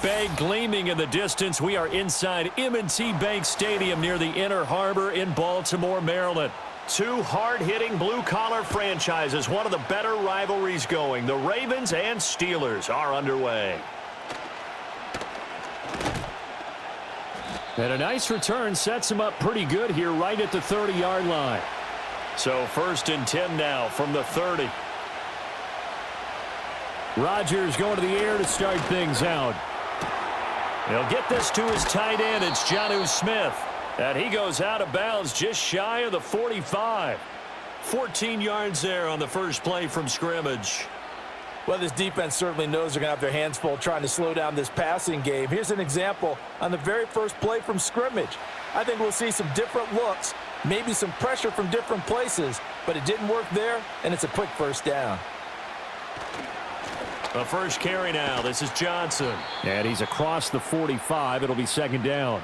Bay gleaming in the distance. We are inside M&T Bank Stadium near the Inner Harbor in Baltimore, Maryland. Two hard-hitting blue-collar franchises, one of the better rivalries going. The Ravens and Steelers are underway. And a nice return sets him up pretty good here right at the 30-yard line. So 1st and 10 now from the 30. Rodgers going to the air to start things out. He'll get this to his tight end. It's Jonnu Smith. And he goes out of bounds just shy of the 45. 14 yards there on the first play from scrimmage. Well, this defense certainly knows they're going to have their hands full trying to slow down this passing game. Here's an example on the very first play from scrimmage. I think we'll see some different looks, maybe some pressure from different places, but it didn't work there, and it's a quick first down. The first carry now. This is Johnson. And he's across the 45. It'll be 2nd down.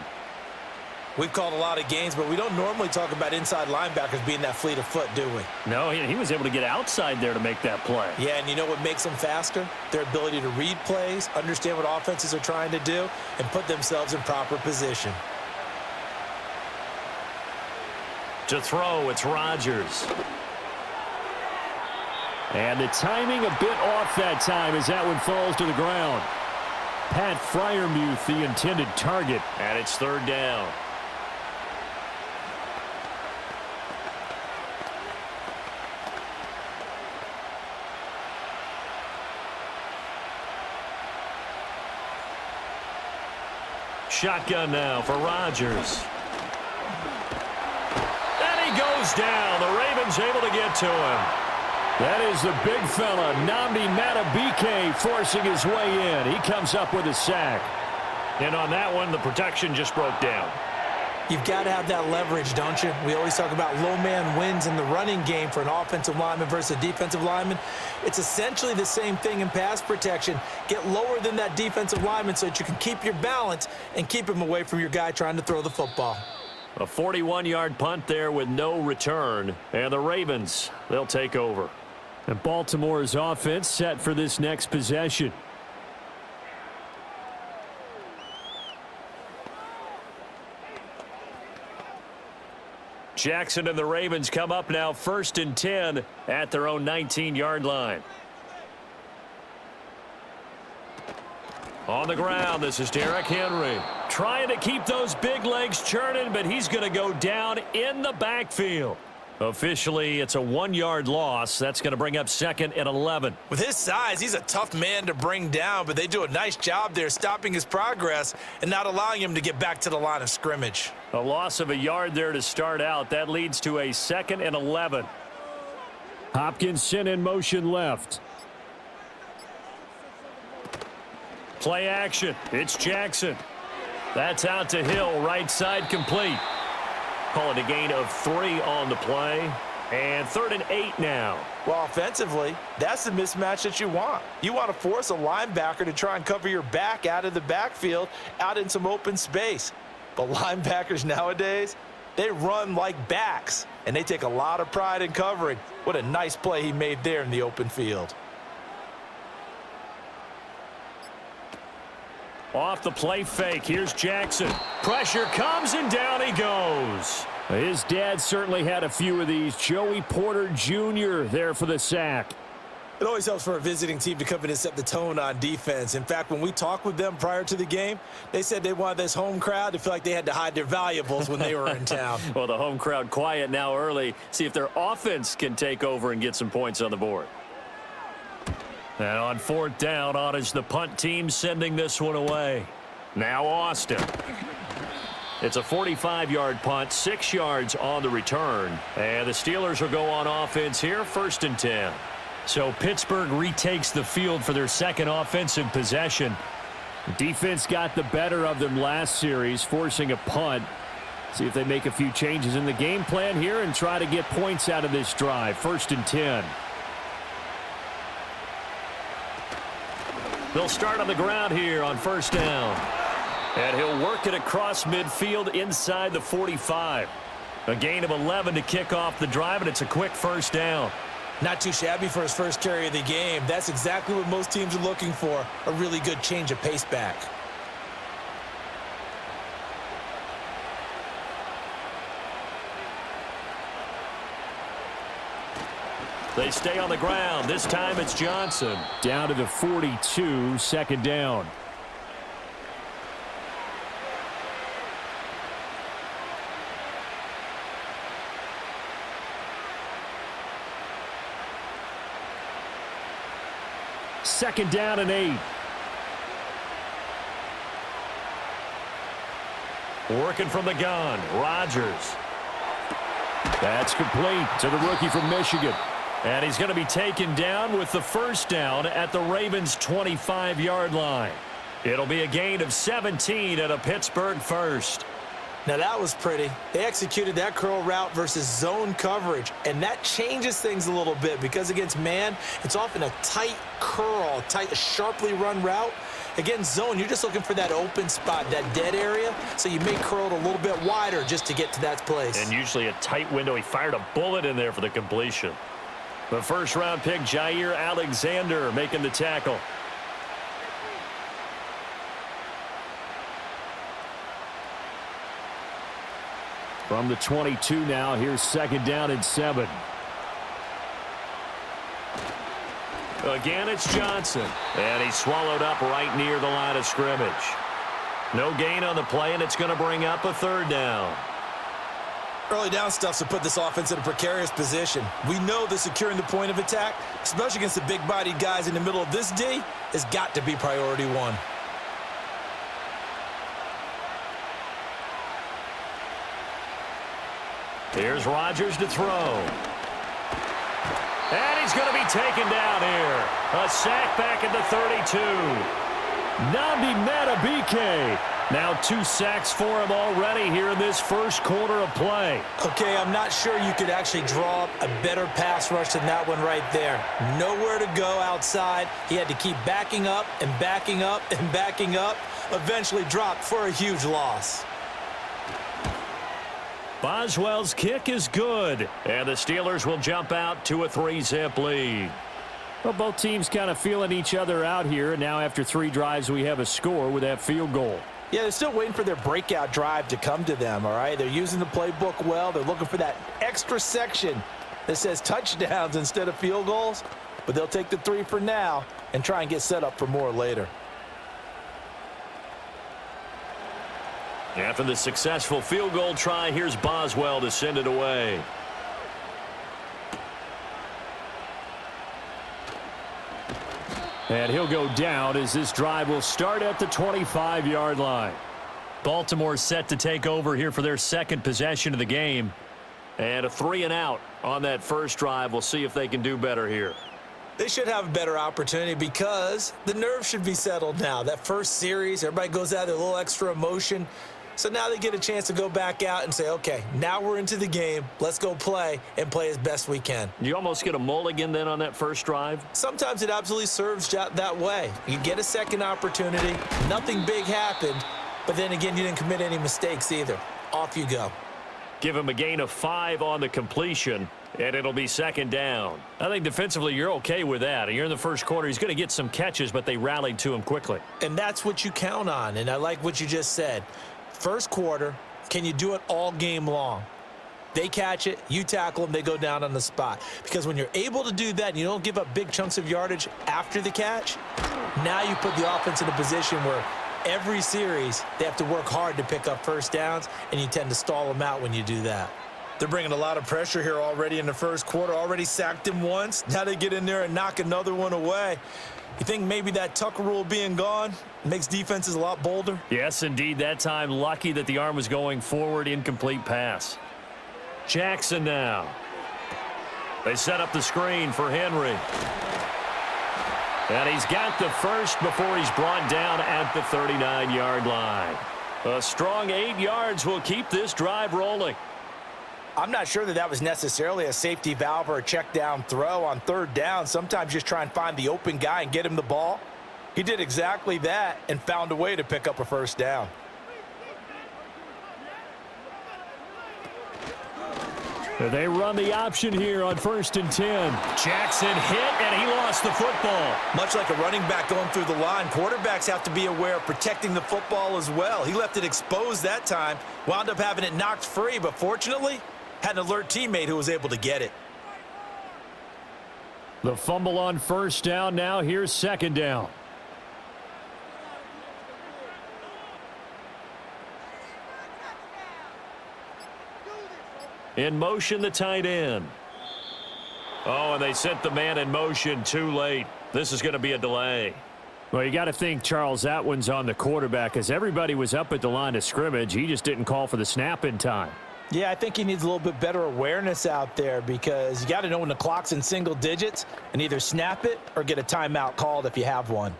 We've called a lot of games, but we don't normally talk about inside linebackers being that fleet of foot, do we? No, he was able to get outside there to make that play. Yeah, and you know what makes them faster? Their ability to read plays, understand what offenses are trying to do, and put themselves in proper position. To throw, it's Rodgers. And the timing a bit off that time as that one falls to the ground. Pat Freiermuth, the intended target. And it's 3rd down. Shotgun now for Rodgers. And he goes down. The Ravens able to get to him. That is the big fella, Nnamdi Madubuike, forcing his way in. He comes up with a sack. And on that one, the protection just broke down. You've got to have that leverage, don't you? We always talk about low man wins in the running game for an offensive lineman versus a defensive lineman. It's essentially the same thing in pass protection. Get lower than that defensive lineman so that you can keep your balance and keep him away from your guy trying to throw the football. A 41-yard punt there with no return. And the Ravens, they'll take over. And Baltimore's offense set for this next possession. Jackson and the Ravens come up now 1st and 10 at their own 19-yard line. On the ground, this is Derrick Henry. Trying to keep those big legs churning, but he's going to go down in the backfield. Officially, it's a 1-yard loss. That's going to bring up 2nd and 11. With his size, he's a tough man to bring down, but they do a nice job there stopping his progress and not allowing him to get back to the line of scrimmage. A loss of a yard there to start out. That leads to a 2nd and 11. Hopkinson in motion left. Play action. It's Jackson. That's out to Hill, right side complete. Call it a gain of 3 on the play. And 3rd and 8 now. Well, offensively, that's the mismatch that you want. You want to force a linebacker to try and cover your back out of the backfield, out in some open space. But linebackers nowadays, they run like backs, and they take a lot of pride in covering. What a nice play he made there in the open field. Off the play fake, here's Jackson. Pressure comes and down he goes. His dad certainly had a few of these. Joey Porter Jr. there for the sack. It always helps for a visiting team to come in and set the tone on defense. In fact, when we talked with them prior to the game, they said they wanted this home crowd to feel like they had to hide their valuables when they were in town. Well, the home crowd quiet now early. See if their offense can take over and get some points on the board. And on 4th down, on is the punt team sending this one away. Now Austin. It's a 45-yard punt, 6 yards on the return. And the Steelers will go on offense here, 1st and 10. So Pittsburgh retakes the field for their 2nd offensive possession. The defense got the better of them last series, forcing a punt. See if they make a few changes in the game plan here and try to get points out of this drive. 1st and 10. They'll start on the ground here on 1st down. And he'll work it across midfield inside the 45. A gain of 11 to kick off the drive, and it's a quick 1st down. Not too shabby for his first carry of the game. That's exactly what most teams are looking for, a really good change of pace back. They stay on the ground. This time it's Johnson. Down to the 42, second down. Second down and 8. Working from the gun, Rodgers. That's complete to the rookie from Michigan. And he's going to be taken down with the first down at the Ravens' 25-yard line. It'll be a gain of 17 at a Pittsburgh first. Now that was pretty. They executed that curl route versus zone coverage, and that changes things a little bit because against man, it's often a tight curl, tight, sharply run route. Against zone, you're just looking for that open spot, that dead area, so you may curl it a little bit wider just to get to that place. And usually a tight window. He fired a bullet in there for the completion. The first-round pick, Jair Alexander, making the tackle. From the 22 now, here's second down and 7. Again, it's Johnson. And he's swallowed up right near the line of scrimmage. No gain on the play, and it's going to bring up a third down. Early down stuff to put this offense in a precarious position. We know that securing the point of attack, especially against the big-bodied guys in the middle of this D, has got to be priority one. Here's Rodgers to throw. And he's going to be taken down here. A sack back at the 32. Nnamdi Madubuike. Now 2 sacks for him already here in this first quarter of play. Okay, I'm not sure you could actually draw up a better pass rush than that one right there. Nowhere to go outside. He had to keep backing up and backing up and backing up. Eventually dropped for a huge loss. Boswell's kick is good, and the Steelers will jump out to a 3-zip lead. Well, both teams kind of feeling each other out here. Now after 3 drives, we have a score with that field goal. Yeah, they're still waiting for their breakout drive to come to them, all right? They're using the playbook well. They're looking for that extra section that says touchdowns instead of field goals. But they'll take the 3 for now and try and get set up for more later. After the successful field goal try, here's Boswell to send it away. And he'll go down as this drive will start at the 25-yard line. Baltimore set to take over here for their second possession of the game. And a 3-and-out on that first drive. We'll see if they can do better here. They should have a better opportunity because the nerves should be settled now. That first series, everybody goes out with a little extra emotion. So now they get a chance to go back out and say, okay, now we're into the game. Let's go play and play as best we can. You almost get a mulligan then on that first drive? Sometimes it absolutely serves that way. You get a second opportunity. Nothing big happened. But then again, you didn't commit any mistakes either. Off you go. Give him a gain of 5 on the completion, and it'll be second down. I think defensively you're okay with that. You're in the first quarter. He's going to get some catches, but they rallied to him quickly. And that's what you count on, and I like what you just said. First quarter, can you do it all game long? They catch it, you tackle them, they go down on the spot. Because when you're able to do that and you don't give up big chunks of yardage after the catch, now you put the offense in a position where every series they have to work hard to pick up first downs, and you tend to stall them out when you do that. They're bringing a lot of pressure here already in the first quarter. Already sacked him once. Now they get in there and knock another one away. You think maybe that Tucker rule being gone makes defenses a lot bolder? Yes, indeed. That time lucky that the arm was going forward. Incomplete pass. Jackson now. They set up the screen for Henry. And he's got the first before he's brought down at the 39-yard line. A strong 8 yards will keep this drive rolling. I'm not sure that was necessarily a safety valve or a check down throw on third down. Sometimes just try and find the open guy and get him the ball. He did exactly that and found a way to pick up a first down. They run the option here on 1st and 10. Jackson hit, and he lost the football. Much like a running back going through the line, quarterbacks have to be aware of protecting the football as well. He left it exposed that time, wound up having it knocked free, but fortunately, had an alert teammate who was able to get it. The fumble on first down. Now here's second down. In motion, the tight end. Oh, and they sent the man in motion too late. This is going to be a delay. Well, you got to think, Charles, that one's on the quarterback as everybody was up at the line of scrimmage. He just didn't call for the snap in time. Yeah, I think he needs a little bit better awareness out there because you got to know when the clock's in single digits and either snap it or get a timeout called if you have one.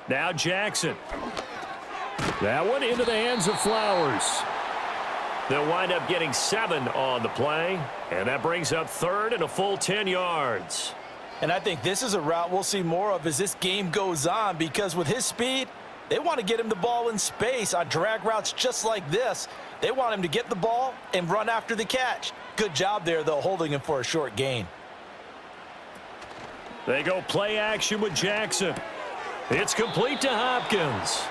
Now Jackson. That one into the hands of Flowers. They'll wind up getting 7 on the play, and that brings up third and a full 10 yards. And I think this is a route we'll see more of as this game goes on because with his speed, they want to get him the ball in space on drag routes just like this. They want him to get the ball and run after the catch. Good job there, though, holding him for a short gain. They go play action with Jackson. It's complete to Hopkins.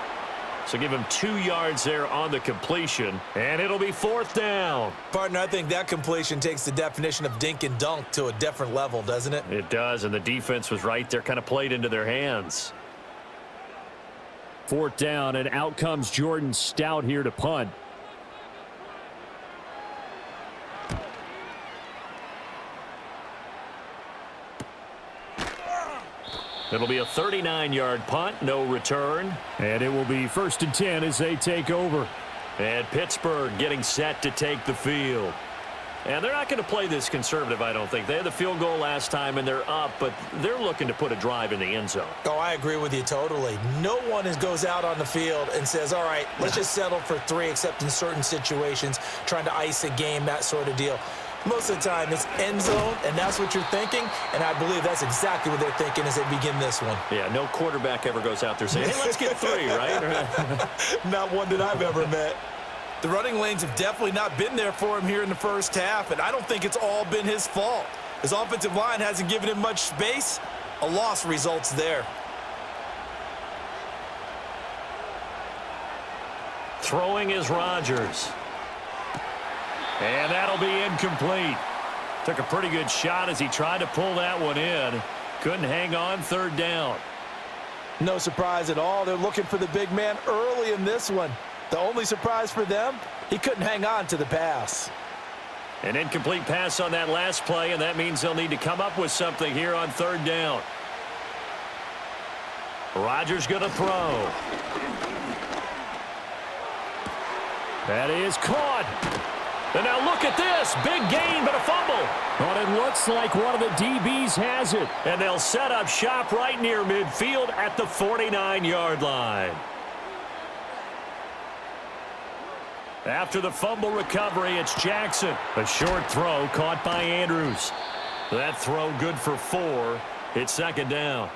So give him 2 yards there on the completion, and it'll be fourth down. Partner, I think that completion takes the definition of dink and dunk to a different level, doesn't it? It does, and the defense was right there, kind of played into their hands. Fourth down, and out comes Jordan Stout here to punt. It'll be a 39-yard punt, no return. And it will be 1st and 10 as they take over. And Pittsburgh getting set to take the field. And they're not going to play this conservative, I don't think. They had the field goal last time, and they're up, but they're looking to put a drive in the end zone. Oh, I agree with you totally. No one goes out on the field and says, all right, let's just settle for 3, except in certain situations, trying to ice a game, that sort of deal. Most of the time, it's end zone, and that's what you're thinking, and I believe that's exactly what they're thinking as they begin this one. Yeah, no quarterback ever goes out there saying, hey, let's get 3, right? Not one that I've ever met. The running lanes have definitely not been there for him here in the first half, and I don't think it's all been his fault. His offensive line hasn't given him much space. A loss results there. Throwing is Rodgers. And that'll be incomplete. Took a pretty good shot as he tried to pull that one in. Couldn't hang on, third down. No surprise at all. They're looking for the big man early in this one. The only surprise for them, he couldn't hang on to the pass. An incomplete pass on that last play, and that means they'll need to come up with something here on third down. Rodgers going to throw. That is caught. And now look at this. Big gain, but a fumble. But it looks like one of the DBs has it. And they'll set up shop right near midfield at the 49-yard line. After the fumble recovery, it's Jackson. A short throw caught by Andrews. That throw good for 4. It's second down.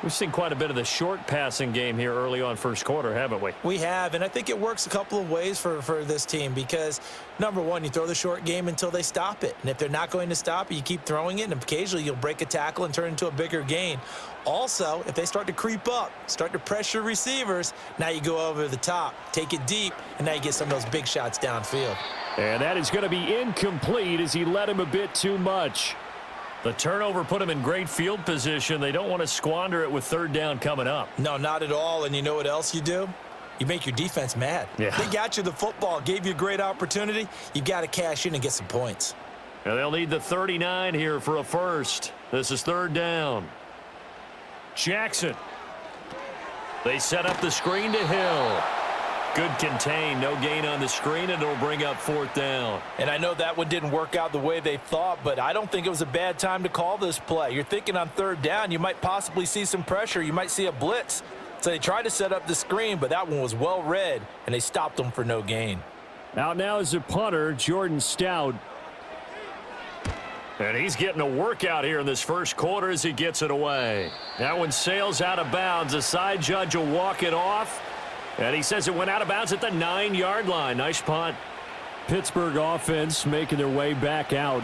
We've seen quite a bit of the short passing game here early on first quarter, haven't we? We have, and I think it works a couple of ways for this team because, number one, you throw the short game until they stop it. And if they're not going to stop it, you keep throwing it, and occasionally you'll break a tackle and turn it into a bigger gain. Also, if they start to creep up, start to pressure receivers, now you go over the top, take it deep, and now you get some of those big shots downfield. And that is going to be incomplete as he led him a bit too much. The turnover put them in great field position. They don't want to squander it with third down coming up. No, not at all. And you know what else you do? You make your defense mad. Yeah. They got you the football, gave you a great opportunity. You've got to cash in and get some points. And they'll need the 39 here for a first. This is third down. Jackson. They set up the screen to Hill. Good contain, no gain on the screen, and it'll bring up fourth down. And I know that one didn't work out the way they thought, but I don't think it was a bad time to call this play. You're thinking on third down, you might possibly see some pressure. You might see a blitz. So they tried to set up the screen, but that one was well read, and they stopped them for no gain. Out now is the punter, Jordan Stout. And he's getting a workout here in this first quarter as he gets it away. That one sails out of bounds. The side judge will walk it off. And he says it went out of bounds at the 9-yard line. Nice punt. Pittsburgh offense making their way back out.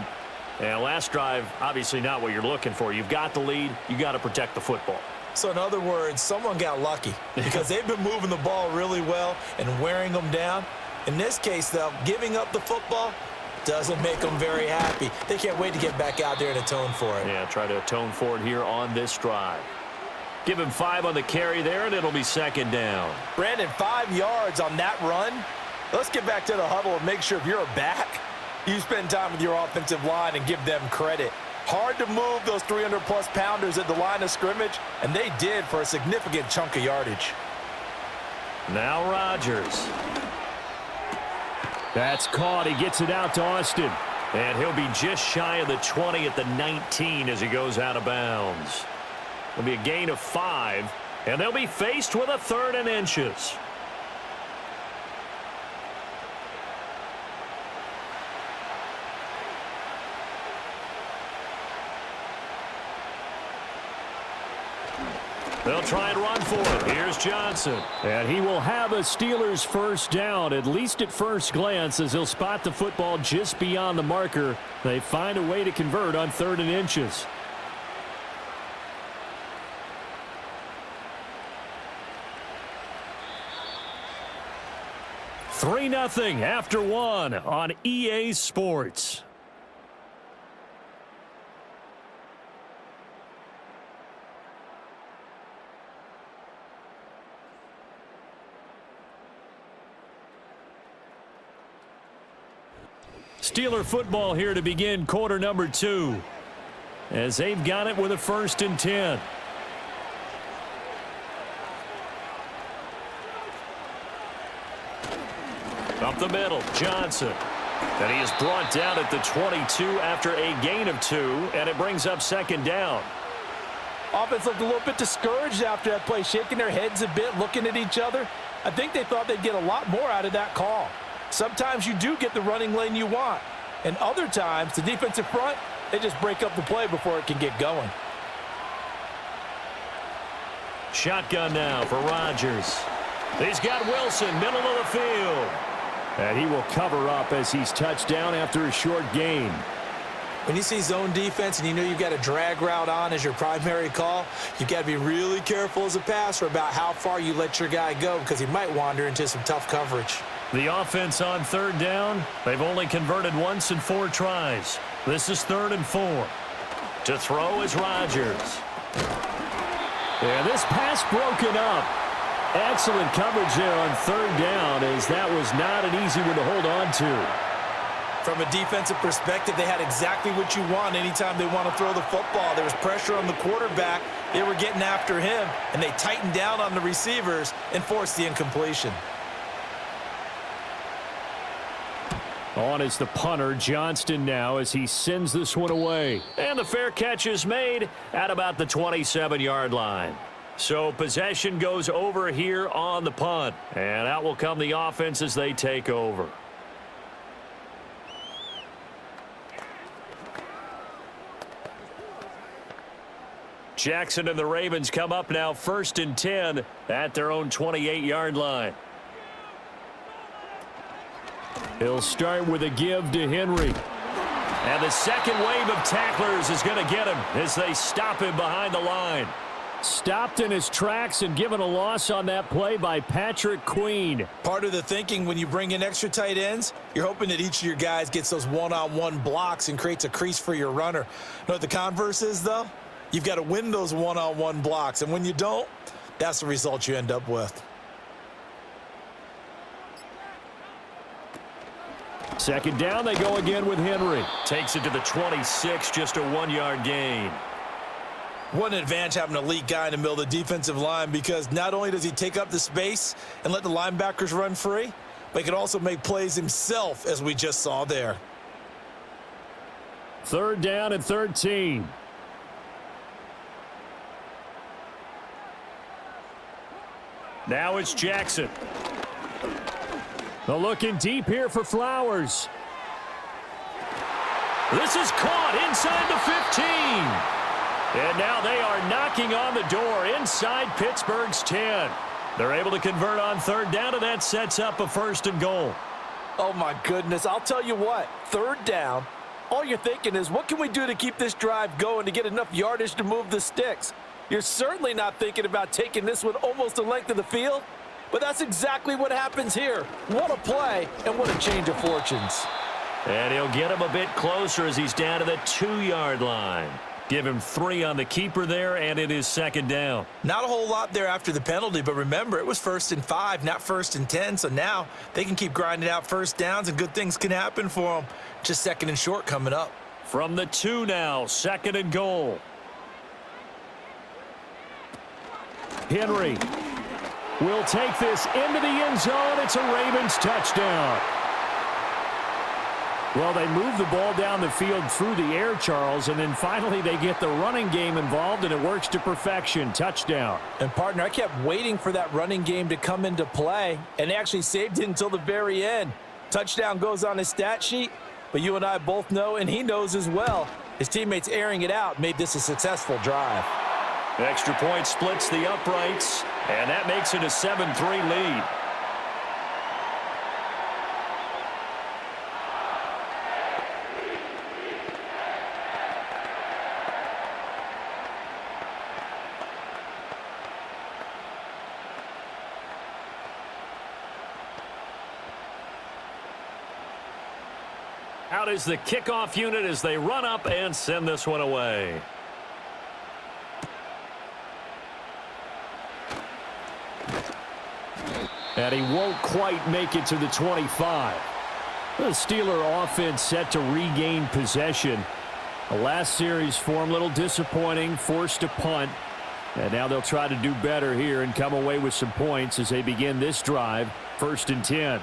And last drive, obviously not what you're looking for. You've got the lead. You got to protect the football. So in other words, someone got lucky because they've been moving the ball really well and wearing them down. In this case, though, giving up the football doesn't make them very happy. They can't wait to get back out there and atone for it. Yeah, try to atone for it here on this drive. Give him 5 on the carry there, and it'll be second down. Brandon, 5 yards on that run. Let's get back to the huddle and make sure if you're a back, you spend time with your offensive line and give them credit. Hard to move those 300-plus pounders at the line of scrimmage, and they did for a significant chunk of yardage. Now Rodgers. That's caught. He gets it out to Austin. And he'll be just shy of the 20 at the 19 as he goes out of bounds. It'll be a gain of 5, and they'll be faced with a 3rd and inches. They'll try and run for it. Here's Johnson. And he will have a Steelers first down, at least at first glance, as he'll spot the football just beyond the marker. They find a way to convert on 3rd and inches. 3-0 after 1 on EA Sports. Steeler football here to begin quarter number 2, as they've got it with a 1st and 10. Up the middle, Johnson. And he is brought down at the 22 after a gain of 2, and it brings up 2nd down. Offense looked a little bit discouraged after that play, shaking their heads a bit, looking at each other. I think they thought they'd get a lot more out of that call. Sometimes you do get the running lane you want, and other times the defensive front, they just break up the play before it can get going. Shotgun now for Rodgers. He's got Wilson, middle of the field. And he will cover up as he's touched down after a short gain. When you see zone defense and you know you've got a drag route on as your primary call, you've got to be really careful as a passer about how far you let your guy go because he might wander into some tough coverage. The offense on 3rd down, they've only converted once in 4 tries. This is 3rd and 4. To throw is Rodgers. And this pass broken up. Excellent coverage there on 3rd down, as that was not an easy one to hold on to. From a defensive perspective, they had exactly what you want anytime they want to throw the football. There was pressure on the quarterback. They were getting after him, and they tightened down on the receivers and forced the incompletion. On is the punter, Johnston, now as he sends this one away. And the fair catch is made at about the 27-yard line. So possession goes over here on the punt. And out will come the offense as they take over. Jackson and the Ravens come up now 1st and 10 at their own 28-yard line. He'll start with a give to Henry. And the second wave of tacklers is going to get him as they stop him behind the line. Stopped in his tracks and given a loss on that play by Patrick Queen. Part of the thinking when you bring in extra tight ends, you're hoping that each of your guys gets those one-on-one blocks and creates a crease for your runner. You know what the converse is, though? You've got to win those one-on-one blocks, and when you don't, that's the result you end up with. 2nd down, they go again with Henry. Takes it to the 26, just a 1-yard gain. What an advantage having an elite guy in the middle of the defensive line, because not only does he take up the space and let the linebackers run free, but he can also make plays himself, as we just saw there. 3rd down and 13. Now it's Jackson. They're looking deep here for Flowers. This is caught inside the 15. And now they are knocking on the door inside Pittsburgh's 10. They're able to convert on 3rd down, and that sets up a 1st and goal. Oh, my goodness. I'll tell you what, 3rd down, all you're thinking is, what can we do to keep this drive going to get enough yardage to move the sticks? You're certainly not thinking about taking this one almost the length of the field, but that's exactly what happens here. What a play, and what a change of fortunes. And he'll get him a bit closer as he's down to the 2-yard line. Give him 3 on the keeper there, and it is second down. Not a whole lot there after the penalty, but remember, it was 1st and 5, not 1st and 10, so now they can keep grinding out first downs, and good things can happen for them. Just 2nd and short coming up. From the 2 now, 2nd and goal. Henry will take this into the end zone. It's a Ravens touchdown. Well, they move the ball down the field through the air, Charles, and then finally they get the running game involved, and it works to perfection. Touchdown. And, partner, I kept waiting for that running game to come into play, and they actually saved it until the very end. Touchdown goes on his stat sheet, but you and I both know, and he knows as well, his teammates airing it out made this a successful drive. Extra point splits the uprights, and that makes it a 7-3 lead. Out is the kickoff unit as they run up and send this one away. And he won't quite make it to the 25. The Steeler offense set to regain possession. The last series form a little disappointing, forced to punt. And now they'll try to do better here and come away with some points as they begin this drive, 1st and 10.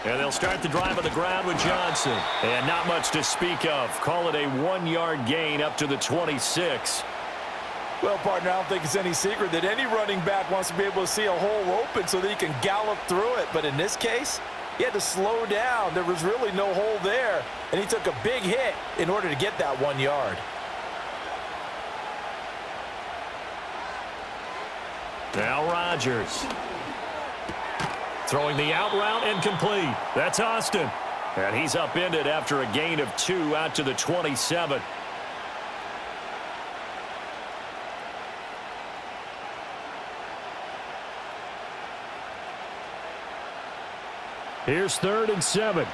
And they'll start the drive on the ground with Johnson. And not much to speak of. Call it a 1-yard gain up to the 26. Well, partner, I don't think it's any secret that any running back wants to be able to see a hole open so that he can gallop through it. But in this case, he had to slow down. There was really no hole there, and he took a big hit in order to get that 1 yard. Now Rodgers. Throwing the out route and complete. That's Austin. And he's upended after a gain of 2 out to the 27. Here's 3rd and 7.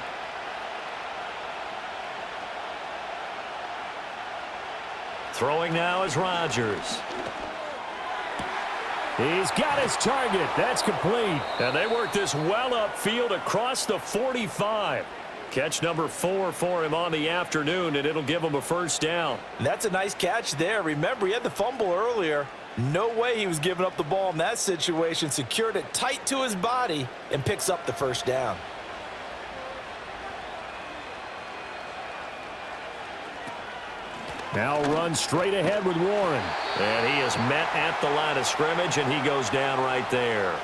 Throwing now is Rodgers. He's got his target. That's complete. And they work this well upfield across the 45. Catch number 4 for him on the afternoon, and it'll give him a 1st down. That's a nice catch there. Remember, he had the fumble earlier. No way he was giving up the ball in that situation. Secured it tight to his body and picks up the 1st down. Now run straight ahead with Warren. And he is met at the line of scrimmage, and he goes down right there.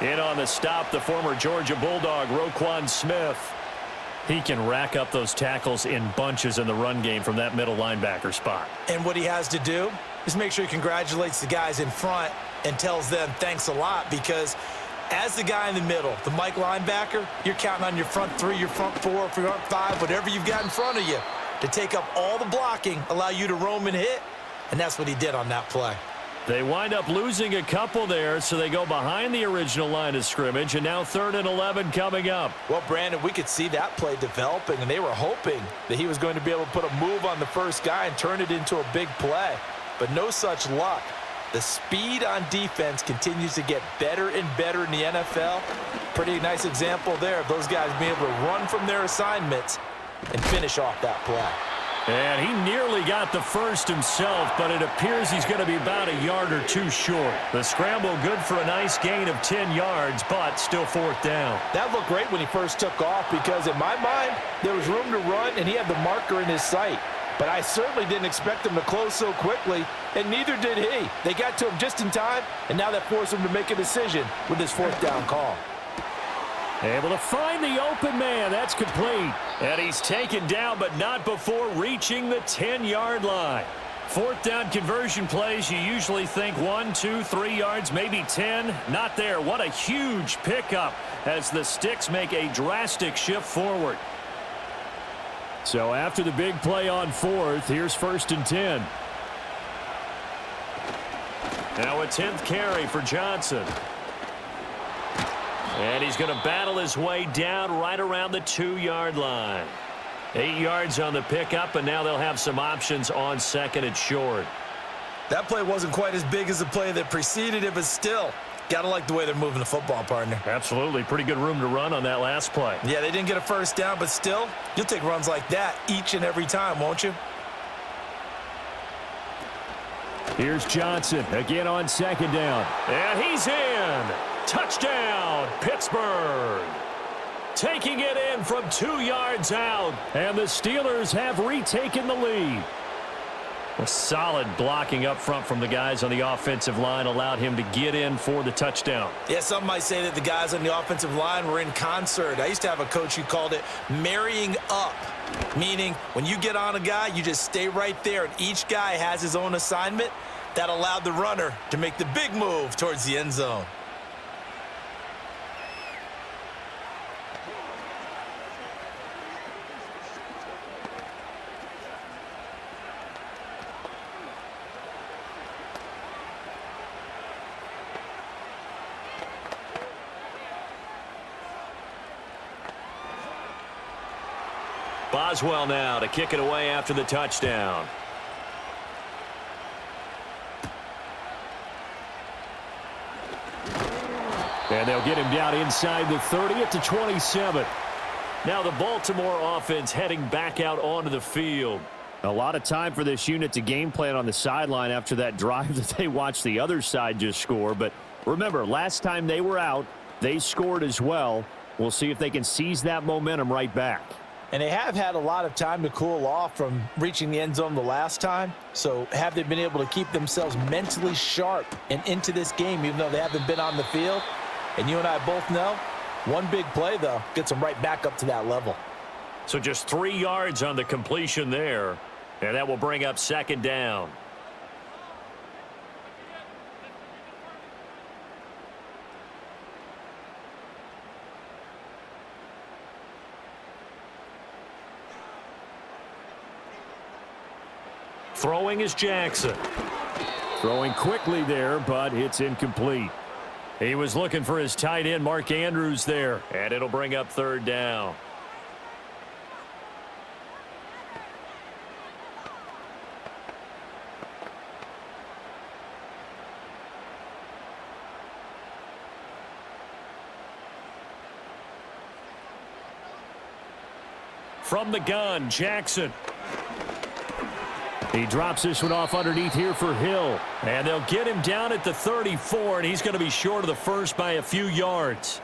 In on the stop, the former Georgia Bulldog, Roquan Smith. He can rack up those tackles in bunches in the run game from that middle linebacker spot. And what he has to do is make sure he congratulates the guys in front and tells them thanks a lot, because as the guy in the middle, the Mike linebacker, you're counting on your front 3, your front 4, front 5, whatever you've got in front of you to take up all the blocking, allow you to roam and hit, and that's what he did on that play. They wind up losing a couple there, so they go behind the original line of scrimmage, and now 3rd and 11 coming up. Well, Brandon, we could see that play developing, and they were hoping that he was going to be able to put a move on the first guy and turn it into a big play, but no such luck. The speed on defense continues to get better and better in the NFL. Pretty nice example there of those guys being able to run from their assignments and finish off that play. And he nearly got the first himself, but it appears he's going to be about a yard or 2 short. The scramble good for a nice gain of 10 yards, but still 4th down. That looked great when he first took off, because in my mind, there was room to run, and he had the marker in his sight. But I certainly didn't expect him to close so quickly, and neither did he. They got to him just in time, and now that forced him to make a decision with his 4th down call. Able to find the open man. That's complete. And he's taken down, but not before reaching the 10-yard line. Fourth down conversion plays, you usually think 1, 2, 3 yards, maybe 10. Not there. What a huge pickup as the Sticks make a drastic shift forward. So after the big play on fourth, here's 1st and 10. Now a 10th carry for Johnson. And he's going to battle his way down right around the 2-yard line. 8 yards on the pickup, and now they'll have some options on 2nd and short. That play wasn't quite as big as the play that preceded it, but still, got to like the way they're moving the football, partner. Absolutely. Pretty good room to run on that last play. Yeah, they didn't get a first down, but still, you'll take runs like that each and every time, won't you? Here's Johnson again on 2nd down. And he's in. Touchdown, Pittsburgh. Taking it in from 2 yards out. And the Steelers have retaken the lead. A solid blocking up front from the guys on the offensive line allowed him to get in for the touchdown. Yeah, some might say that the guys on the offensive line were in concert. I used to have a coach who called it marrying up, meaning when you get on a guy, you just stay right there, and each guy has his own assignment. That allowed the runner to make the big move towards the end zone. Boswell now to kick it away after the touchdown. And they'll get him down inside the 30 at the 27. Now the Baltimore offense heading back out onto the field. A lot of time for this unit to game plan on the sideline after that drive that they watched the other side just score. But remember, last time they were out, they scored as well. We'll see if they can seize that momentum right back. And they have had a lot of time to cool off from reaching the end zone the last time. So have they been able to keep themselves mentally sharp and into this game, even though they haven't been on the field? And you and I both know, one big play, though, gets them right back up to that level. So just 3 yards on the completion there. And that will bring up 2nd down. Throwing is Jackson. Throwing quickly there, but it's incomplete. He was looking for his tight end, Mark Andrews, there. And it'll bring up 3rd down. From the gun, Jackson. He drops this one off underneath here for Hill. And they'll get him down at the 34, and he's going to be short of the first by a few yards.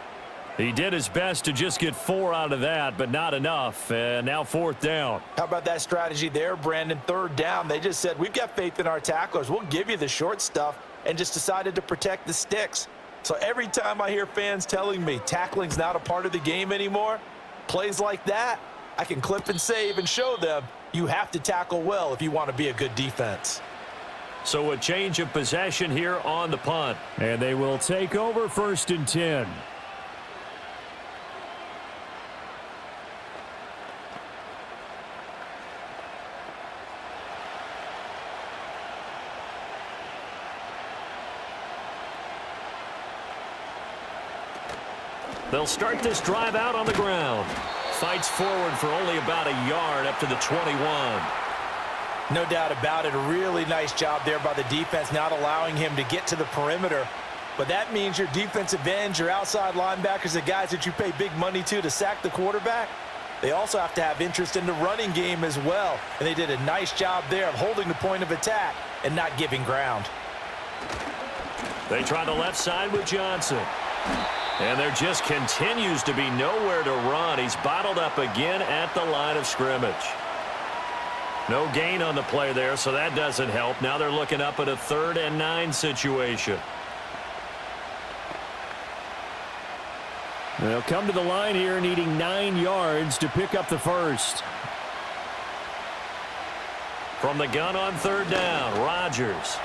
He did his best to just get 4 out of that, but not enough. And now 4th down. How about that strategy there, Brandon? 3rd down. They just said, we've got faith in our tacklers. We'll give you the short stuff, and just decided to protect the sticks. So every time I hear fans telling me tackling's not a part of the game anymore, plays like that, I can clip and save and show them you have to tackle well if you want to be a good defense. So a change of possession here on the punt. And they will take over 1st and 10. They'll start this drive out on the ground. Fights forward for only about a yard up to the 21. No doubt about it. A really nice job there by the defense, not allowing him to get to the perimeter. But that means your defensive ends, your outside linebackers, the guys that you pay big money to sack the quarterback, they also have to have interest in the running game as well. And they did a nice job there of holding the point of attack and not giving ground. They try the left side with Johnson. And there just continues to be nowhere to run. He's bottled up again at the line of scrimmage. No gain on the play there, so that doesn't help. Now they're looking up at a 3rd and 9 situation. They'll come to the line here needing 9 yards to pick up the first. From the gun on third down, Rodgers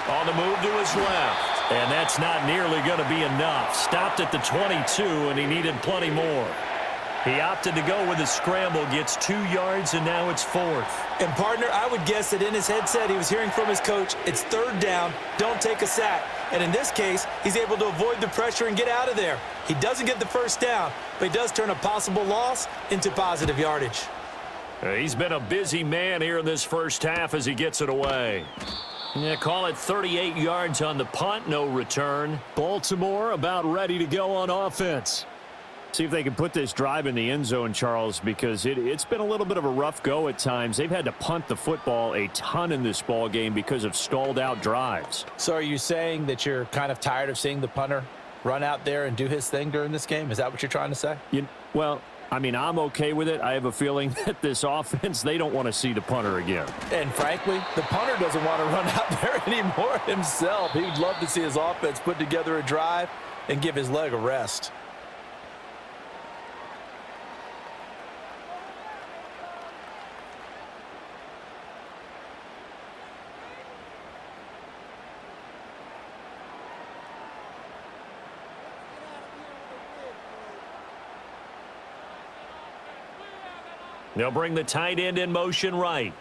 on the move to his left. And that's not nearly going to be enough. Stopped at the 22, and he needed plenty more. He opted to go with a scramble, gets 2 yards, and now it's 4th. And, partner, I would guess that in his headset he was hearing from his coach, it's third down, don't take a sack. And in this case, he's able to avoid the pressure and get out of there. He doesn't get the first down, but he does turn a possible loss into positive yardage. He's been a busy man here in this first half as he gets it away. Yeah, call it 38 yards on the punt, no return. Baltimore about ready to go on offense. See if they can put this drive in the end zone, Charles, because it's been a little bit of a rough go at times. They've had to punt the football a ton in this ball game because of stalled out drives. So are you saying that you're kind of tired of seeing the punter run out there and do his thing during this game? Is that what you're trying to say? Well, I mean, I'm okay with it. I have a feeling that this offense, they don't want to see the punter again. And frankly, the punter doesn't want to run out there anymore himself. He'd love to see his offense put together a drive and give his leg a rest. They'll bring the tight end in motion right.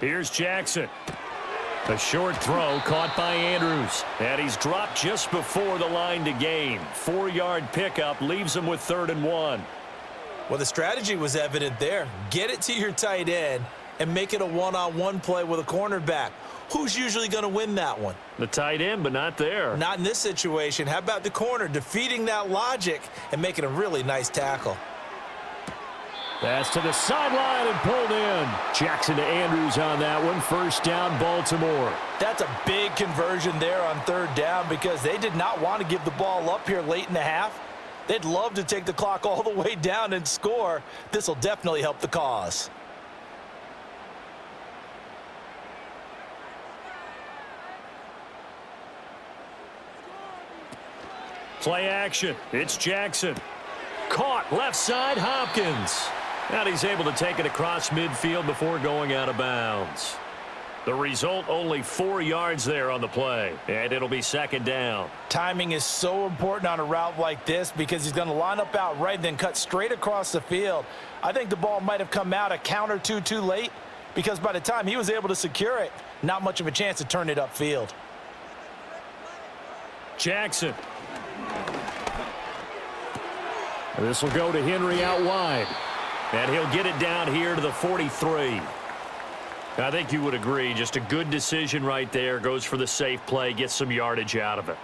Here's Jackson. A short throw caught by Andrews. And he's dropped just before the line to gain. 4-yard pickup leaves him with 3rd and 1. Well, the strategy was evident there. Get it to your tight end and make it a one-on-one play with a cornerback. Who's usually going to win that one? The tight end, but not there. Not in this situation. How about the corner defeating that logic and making a really nice tackle? Pass to the sideline and pulled in. Jackson to Andrews on that one. First down, Baltimore. That's a big conversion there on third down because they did not want to give the ball up here late in the half. They'd love to take the clock all the way down and score. This will definitely help the cause. Play action. It's Jackson. Caught left side, Hopkins. And he's able to take it across midfield before going out of bounds. The result, only 4 yards there on the play. And it'll be 2nd down. Timing is so important on a route like this because he's going to line up out right and then cut straight across the field. I think the ball might have come out a count or two too late because by the time he was able to secure it, not much of a chance to turn it upfield. Jackson. This will go to Henry out wide. And he'll get it down here to the 43. I think you would agree. Just a good decision right there. Goes for the safe play. Gets some yardage out of it.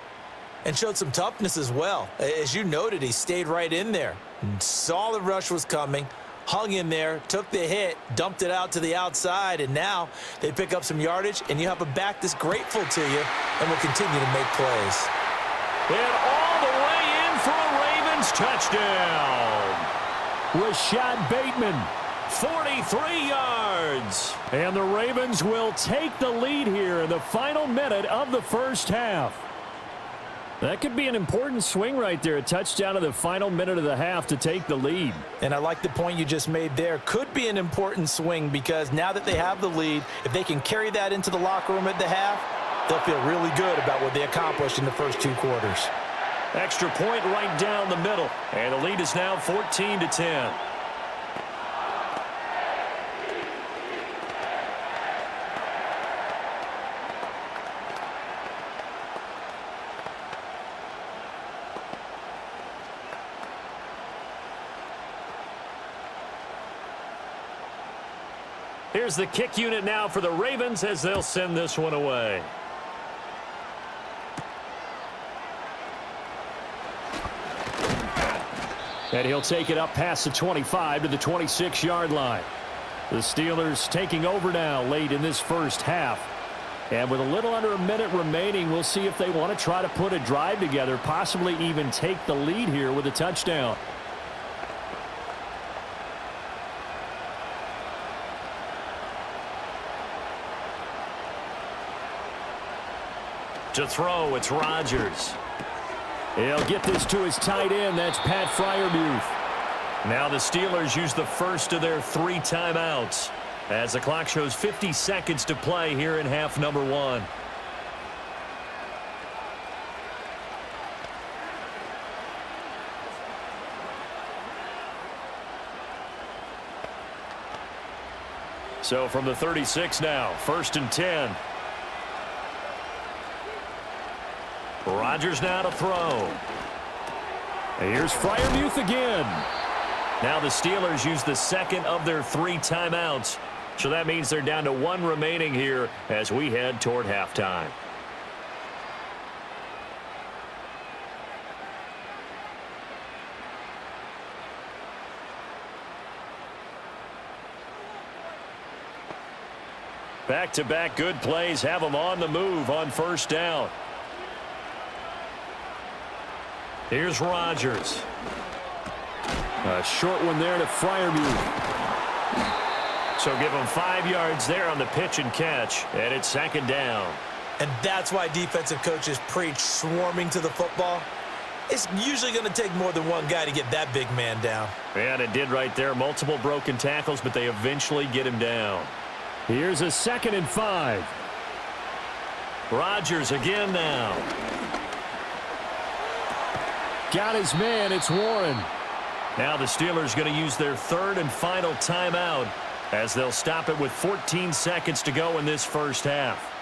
And showed some toughness as well. As you noted, he stayed right in there. Saw the rush was coming. Hung in there. Took the hit. Dumped it out to the outside. And now they pick up some yardage. And you have a back that's grateful to you and will continue to make plays. And all the way in for a Ravens touchdown. Rashad Bateman. 43 yards. And the Ravens will take the lead here in the final minute of the first half. That could be an important swing right there. A touchdown in the final minute of the half to take the lead. And I like the point you just made there. Could be an important swing because now that they have the lead, if they can carry that into the locker room at the half, they'll feel really good about what they accomplished in the first 2 quarters. Extra point right down the middle. And the lead is now 14-10. Here's the kick unit now for the Ravens as they'll send this one away. And he'll take it up past the 25 to the 26-yard line. The Steelers taking over now late in this first half. And with a little under a minute remaining, we'll see if they want to try to put a drive together, possibly even take the lead here with a touchdown. To throw, it's Rodgers. He'll get this to his tight end. That's Pat Freiermuth. Now the Steelers use the first of their 3 timeouts. as the clock shows 50 seconds to play here in half number one. So from the 36 now, 1st and 10. Rodgers now to throw. Here's Freiermuth again. Now the Steelers use the second of their 3 timeouts. So that means they're down to 1 remaining here as we head toward halftime. Back-to-back good plays have them on the move on 1st down. Here's Rodgers. A short one there to Freiermuth. So give him 5 yards there on the pitch and catch, and it's 2nd down. And that's why defensive coaches preach swarming to the football. It's usually going to take more than one guy to get that big man down. And it did right there. Multiple broken tackles, but they eventually get him down. Here's a 2nd and 5. Rodgers again now. Got his man. It's Warren. Now the Steelers going to use their 3rd and final timeout as they'll stop it with 14 seconds to go in this 1st half.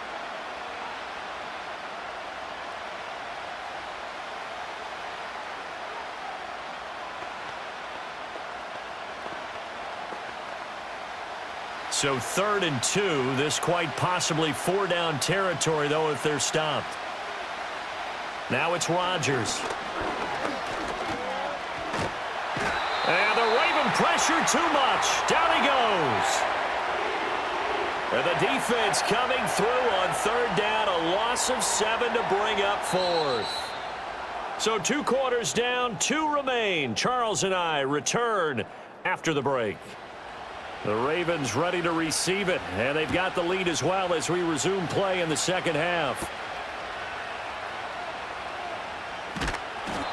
So 3rd and 2. This quite possibly 4-down territory, though, if they're stopped. Now it's Rodgers. And the Raven pressure too much. Down he goes. And the defense coming through on 3rd down. A loss of 7 to bring up 4th. So 2 quarters down, 2 remain. Charles and I return after the break. The Ravens ready to receive it, and they've got the lead as well as we resume play in the 2nd half.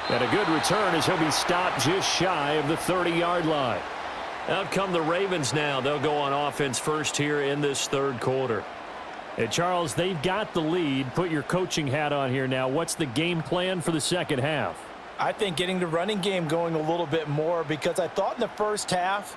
And a good return as he'll be stopped just shy of the 30-yard line. Out come the Ravens now. They'll go on offense first here in this 3rd quarter. And Charles, they've got the lead. Put your coaching hat on here now. What's the game plan for the 2nd half? I think getting the running game going a little bit more, because I thought in the 1st half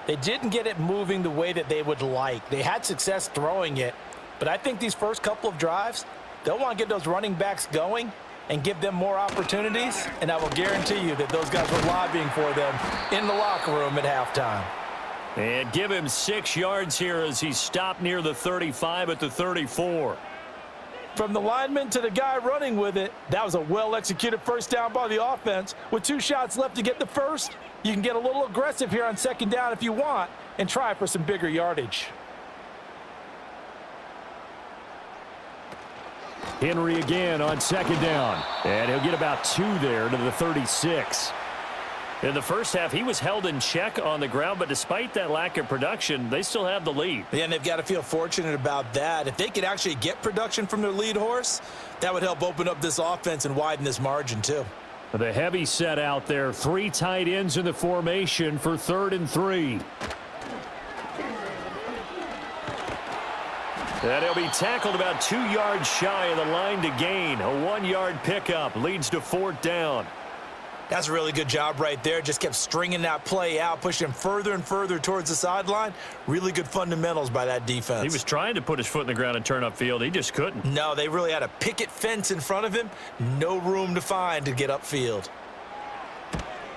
they didn't get it moving the way that they would like. They had success throwing it, but I think these first couple of drives, they'll want to get those running backs going and give them more opportunities, and I will guarantee you that those guys were lobbying for them in the locker room at halftime. And give him 6 yards here as he's stopped near the 35 at the 34. From the lineman to the guy running with it, that was a well-executed 1st down by the offense. With 2 shots left to get the 1st, you can get a little aggressive here on 2nd down if you want and try for some bigger yardage. Henry again on 2nd down. And he'll get about 2 there to the 36. In the 1st half, he was held in check on the ground, but despite that lack of production, they still have the lead. Yeah, and they've got to feel fortunate about that. If they could actually get production from their lead horse, that would help open up this offense and widen this margin too. The heavy set out there. 3 tight ends in the formation for 3rd and 3. And he'll be tackled about 2 yards shy of the line to gain. A 1-yard pickup leads to 4th down. That's a really good job right there. Just kept stringing that play out, pushing him further and further towards the sideline. Really good fundamentals by that defense. He was trying to put his foot in the ground and turn upfield. He just couldn't. No, they really had a picket fence in front of him. No room to find to get upfield.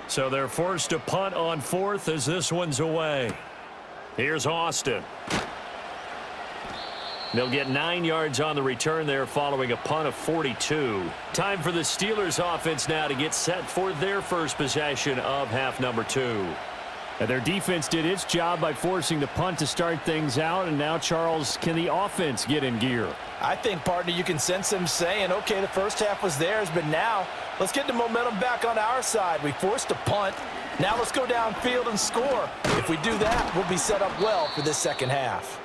So they're forced to punt on 4th as this one's away. Here's Austin. They'll get 9 yards on the return there following a punt of 42. Time for the Steelers offense now to get set for their first possession of half number 2. And their defense did its job by forcing the punt to start things out. And now, Charles, can the offense get in gear? I think, partner, you can sense them saying, okay, the 1st half was theirs, but now let's get the momentum back on our side. We forced a punt. Now let's go downfield and score. If we do that, we'll be set up well for this 2nd half.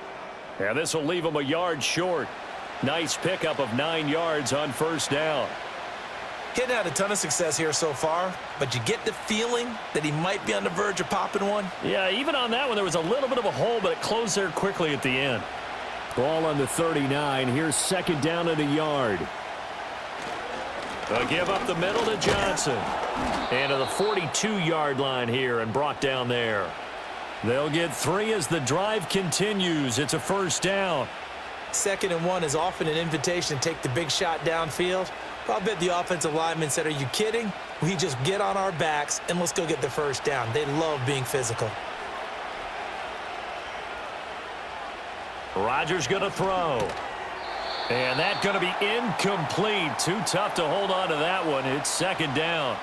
Yeah, this will leave them a yard short. Nice pickup of 9 yards on 1st down. He hadn't had a ton of success here so far, but you get the feeling that he might be on the verge of popping one. Yeah, even on that one, there was a little bit of a hole, but it closed there quickly at the end. Ball on the 39. Here's second down and a yard. They'll give up the middle to Johnson. And to the 42-yard line here and brought down there. They'll get 3 as the drive continues. It's a first down. 2nd and 1 is often an invitation to take the big shot downfield. I'll bet the offensive lineman said, are you kidding? We just get on our backs and let's go get the first down. They love being physical. Rodgers going to throw. And that's going to be incomplete. Too tough to hold on to that one. It's second down.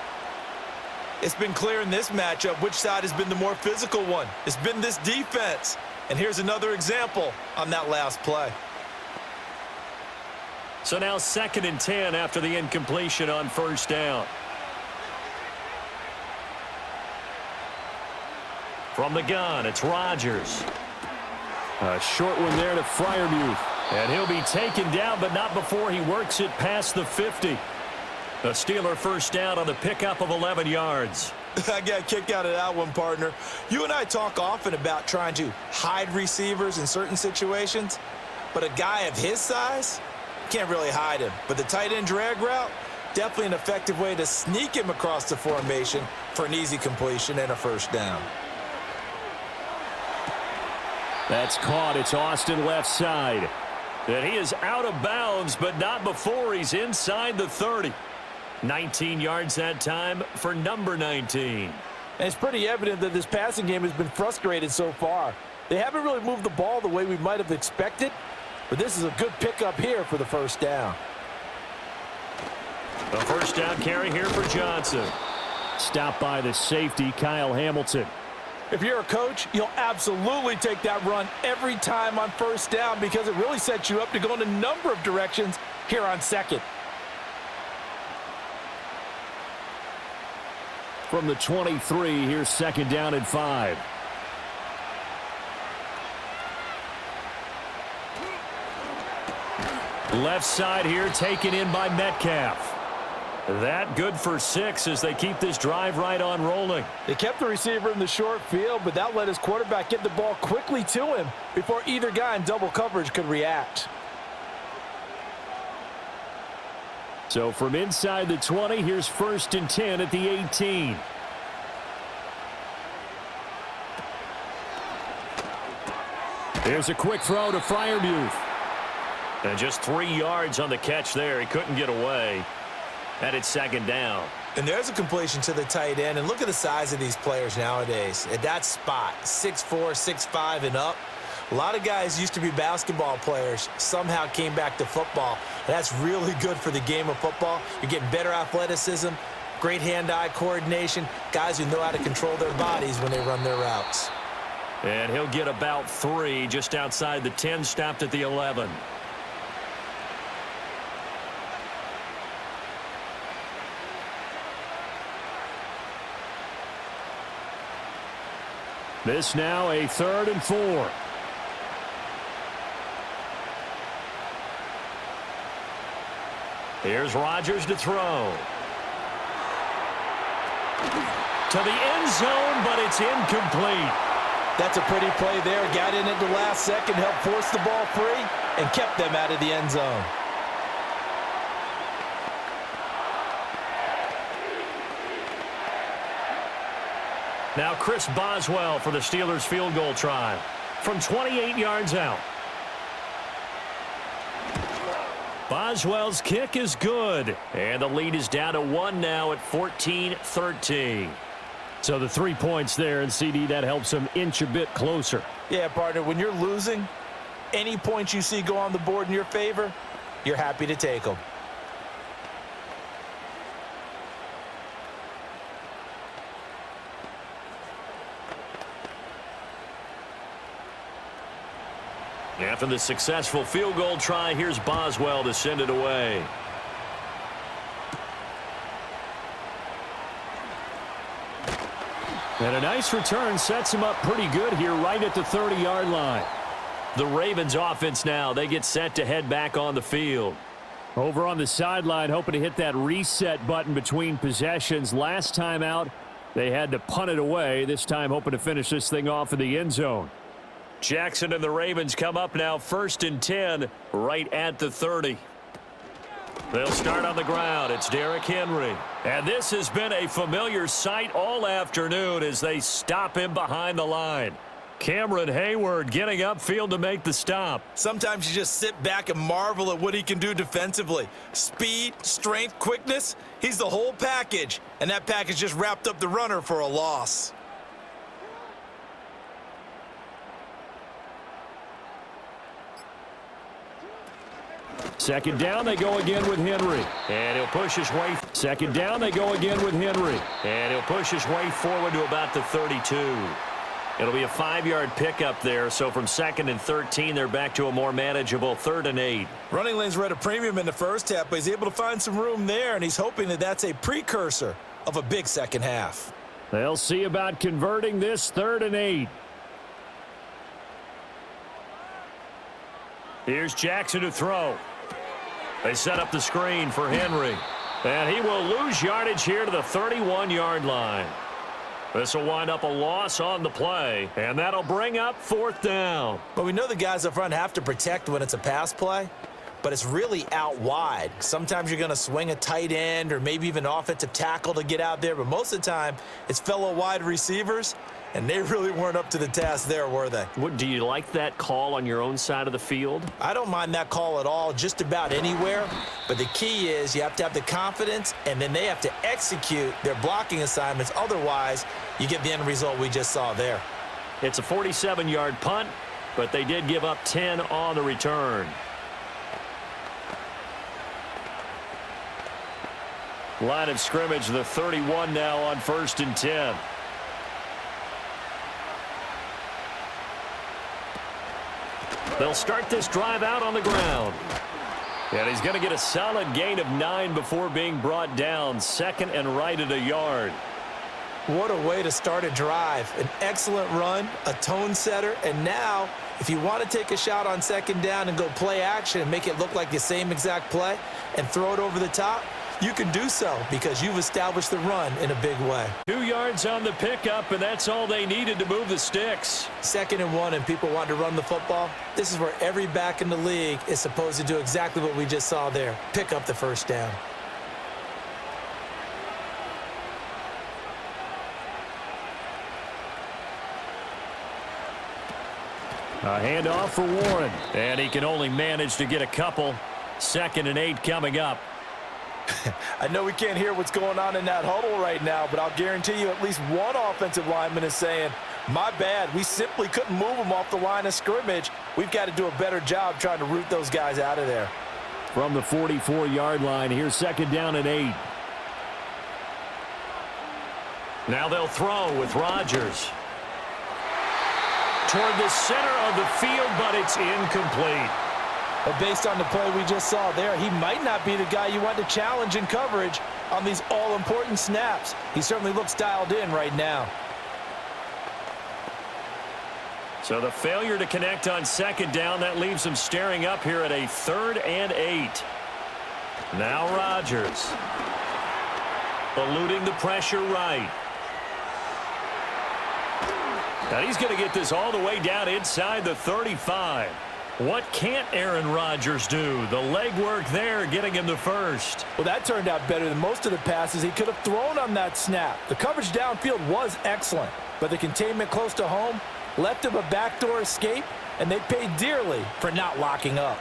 It's been clear in this matchup which side has been the more physical one. It's been this defense. And here's another example on that last play. So now 2nd and 10 after the incompletion on first down. From the gun, it's Rodgers. A short one there to Freiermuth. And he'll be taken down, but not before he works it past the 50. The Steeler first down on the pickup of 11 yards. I got a kick out of that one, partner. You and I talk often about trying to hide receivers in certain situations, but a guy of his size, can't really hide him. But the tight end drag route, definitely an effective way to sneak him across the formation for an easy completion and a first down. That's caught. It's Austin left side. And he is out of bounds, but not before he's inside the 30. 19 yards that time for number 19. And it's pretty evident that this passing game has been frustrated so far. They haven't really moved the ball the way we might have expected, but this is a good pickup here for the first down. The first down carry here for Johnson. Stopped by the safety, Kyle Hamilton. If you're a coach, you'll absolutely take that run every time on first down because it really sets you up to go in a number of directions here on second. From the 23, here's second down and 5. Left side here taken in by Metcalf. That good for 6 as they keep this drive right on rolling. They kept the receiver in the short field, but that let his quarterback get the ball quickly to him before either guy in double coverage could react. So from inside the 20, here's 1st and 10 at the 18. There's a quick throw to Freiermuth. And just 3 yards on the catch there. He couldn't get away. And it's second down. And there's a completion to the tight end. And look at the size of these players nowadays. At that spot, 6'4", 6'5", and up. A lot of guys used to be basketball players, somehow came back to football. And that's really good for the game of football. You're getting better athleticism, great hand-eye coordination, guys who know how to control their bodies when they run their routes. And he'll get about 3 just outside the 10, stopped at the 11. This now a 3rd and 4. Here's Rodgers to throw. To the end zone, but it's incomplete. That's a pretty play there. Got in at the last second, helped force the ball free, and kept them out of the end zone. Now Chris Boswell for the Steelers field goal try from 28 yards out. Boswell's kick is good, and the lead is down to 1 now at 14-13. So the 3 points there, and CD, that helps them inch a bit closer. Yeah, partner, when you're losing, any points you see go on the board in your favor, you're happy to take them. After the successful field goal try, here's Boswell to send it away. And a nice return sets him up pretty good here right at the 30-yard line. The Ravens offense now, they get set to head back on the field. Over on the sideline, hoping to hit that reset button between possessions. Last time out, they had to punt it away. This time, hoping to finish this thing off in the end zone. Jackson and the Ravens come up now 1st and 10 right at the 30. They'll start on the ground. It's Derrick Henry. And this has been a familiar sight all afternoon as they stop him behind the line. Cameron Hayward getting upfield to make the stop. Sometimes you just sit back and marvel at what he can do defensively. Speed, strength, quickness, he's the whole package. And that package just wrapped up the runner for a loss. Second down, they go again with Henry. And he'll push his way. Second down, they go again with Henry. And he'll push his way forward to about the 32. It'll be a 5-yard pickup there, so from 2nd and 13, they're back to a more manageable 3rd and 8. Running lanes were at a premium in the first half, but he's able to find some room there, and he's hoping that that's a precursor of a big second half. They'll see about converting this 3rd and 8. Here's Jackson to throw. They set up the screen for Henry. And he will lose yardage here to the 31-yard line. This will wind up a loss on the play, and that'll bring up 4th down. But we know the guys up front have to protect when it's a pass play, but it's really out wide. Sometimes you're going to swing a tight end or maybe even offensive tackle to get out there, but most of the time it's fellow wide receivers, and they really weren't up to the task there, were they? Do you like that call on your own side of the field? I don't mind that call at all, just about anywhere. But the key is you have to have the confidence, and then they have to execute their blocking assignments. Otherwise, you get the end result we just saw there. It's a 47-yard punt, but they did give up 10 on the return. Line of scrimmage, the 31 now on 1st and 10. They'll start this drive out on the ground. And he's going to get a solid gain of 9 before being brought down. 2nd and right at a yard. What a way to start a drive. An excellent run, a tone setter, and now if you want to take a shot on 2nd down and go play action and make it look like the same exact play and throw it over the top, you can do so because you've established the run in a big way. 2 yards on the pickup, and that's all they needed to move the sticks. 2nd and 1 and people want to run the football. This is where every back in the league is supposed to do exactly what we just saw there. Pick up the 1st down. A handoff for Warren. And he can only manage to get a couple. 2nd and 8 coming up. I know we can't hear what's going on in that huddle right now, but I'll guarantee you at least one offensive lineman is saying, my bad, we simply couldn't move them off the line of scrimmage. We've got to do a better job trying to root those guys out of there. From the 44-yard line, here's 2nd down and 8. Now they'll throw with Rodgers. Toward the center of the field, but it's incomplete. But based on the play we just saw there, he might not be the guy you want to challenge in coverage on these all-important snaps. He certainly looks dialed in right now. So the failure to connect on 2nd down, that leaves him staring up here at a 3rd and 8. Now Rodgers. Eluding the pressure right. And he's going to get this all the way down inside the 35. What can't Aaron Rodgers do? The legwork there getting him the 1st. Well, that turned out better than most of the passes he could have thrown on that snap. The coverage downfield was excellent, but the containment close to home left him a backdoor escape, and they paid dearly for not locking up.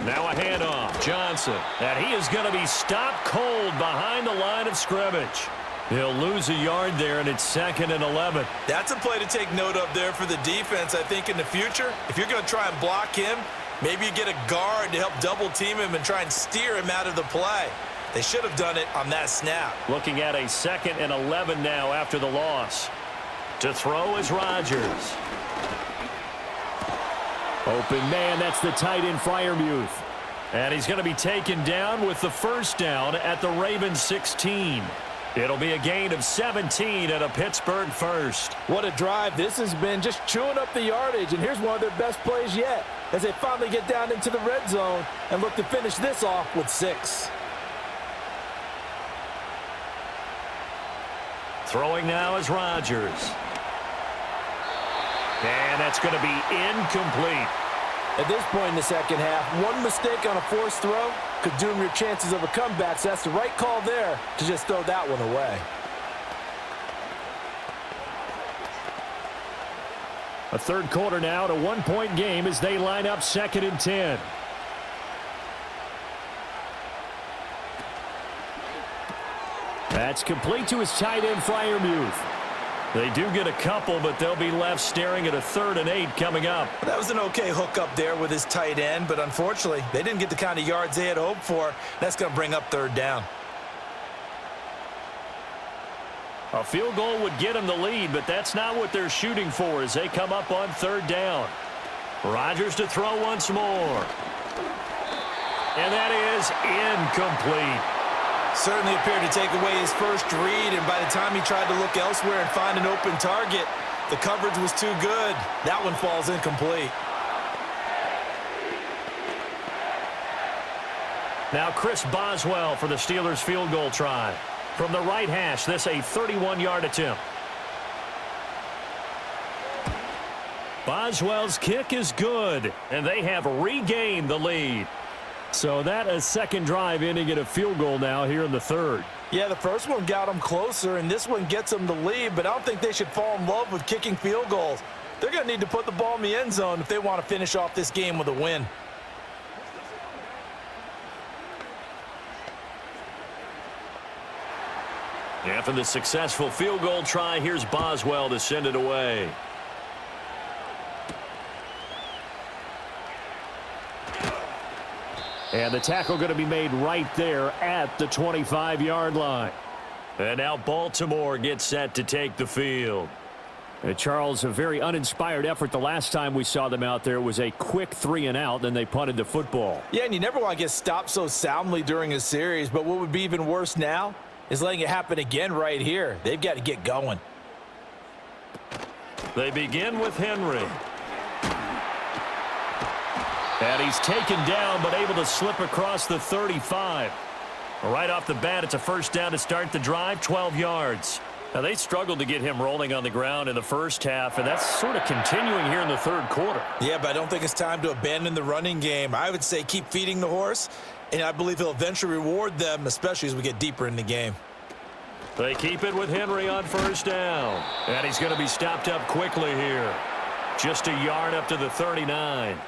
Now a handoff. Johnson. And he is going to be stopped cold behind the line of scrimmage. He'll lose a yard there, and it's 2nd and 11. That's a play to take note of there for the defense, I think, in the future. If you're going to try and block him, maybe you get a guard to help double-team him and try and steer him out of the play. They should have done it on that snap. Looking at a 2nd and 11 now after the loss. To throw is Rodgers. Open man, that's the tight end Freiermuth. And he's going to be taken down with the 1st down at the Ravens 16. It'll be a gain of 17 and a Pittsburgh 1st. What a drive this has been, just chewing up the yardage, and here's one of their best plays yet. as they finally get down into the red zone and look to finish this off with 6. Throwing now is Rodgers. And that's going to be incomplete. At this point in the second half, one mistake on a forced throw could doom your chances of a comeback, so that's the right call there to just throw that one away. A third quarter now at a one-point game as they line up 2nd and 10. That's complete to his tight end, Freiermuth. They do get a couple, but they'll be left staring at a 3rd and 8 coming up. That was an okay hookup there with his tight end, but unfortunately, they didn't get the kind of yards they had hoped for. That's going to bring up 3rd down. A field goal would get them the lead, but that's not what they're shooting for as they come up on 3rd down. Rodgers to throw once more. And that is incomplete. Certainly appeared to take away his first read, and by the time he tried to look elsewhere and find an open target, the coverage was too good. That one falls incomplete. Now Chris Boswell for the Steelers field goal try. From the right hash, this a 31-yard attempt. Boswell's kick is good, and they have regained the lead. So that a second drive ending in a field goal now here in the 3rd. Yeah, the first one got them closer, and this one gets them the lead, but I don't think they should fall in love with kicking field goals. They're going to need to put the ball in the end zone if they want to finish off this game with a win. After the successful field goal try, here's Boswell to send it away. And the tackle going to be made right there at the 25-yard line. And now Baltimore gets set to take the field. Charles, a very uninspired effort. The last time we saw them out there was a quick 3-and-out, then they punted the football. Yeah, and you never want to get stopped so soundly during a series, but what would be even worse now is letting it happen again right here. They've got to get going. They begin with Henry. And he's taken down, but able to slip across the 35. Right off the bat, it's a first down to start the drive, 12 yards. Now, they struggled to get him rolling on the ground in the first half, and that's sort of continuing here in the 3rd quarter. Yeah, but I don't think it's time to abandon the running game. I would say keep feeding the horse, and I believe he'll eventually reward them, especially as we get deeper in the game. They keep it with Henry on first down. And he's going to be stopped up quickly here. Just a yard up to the 39.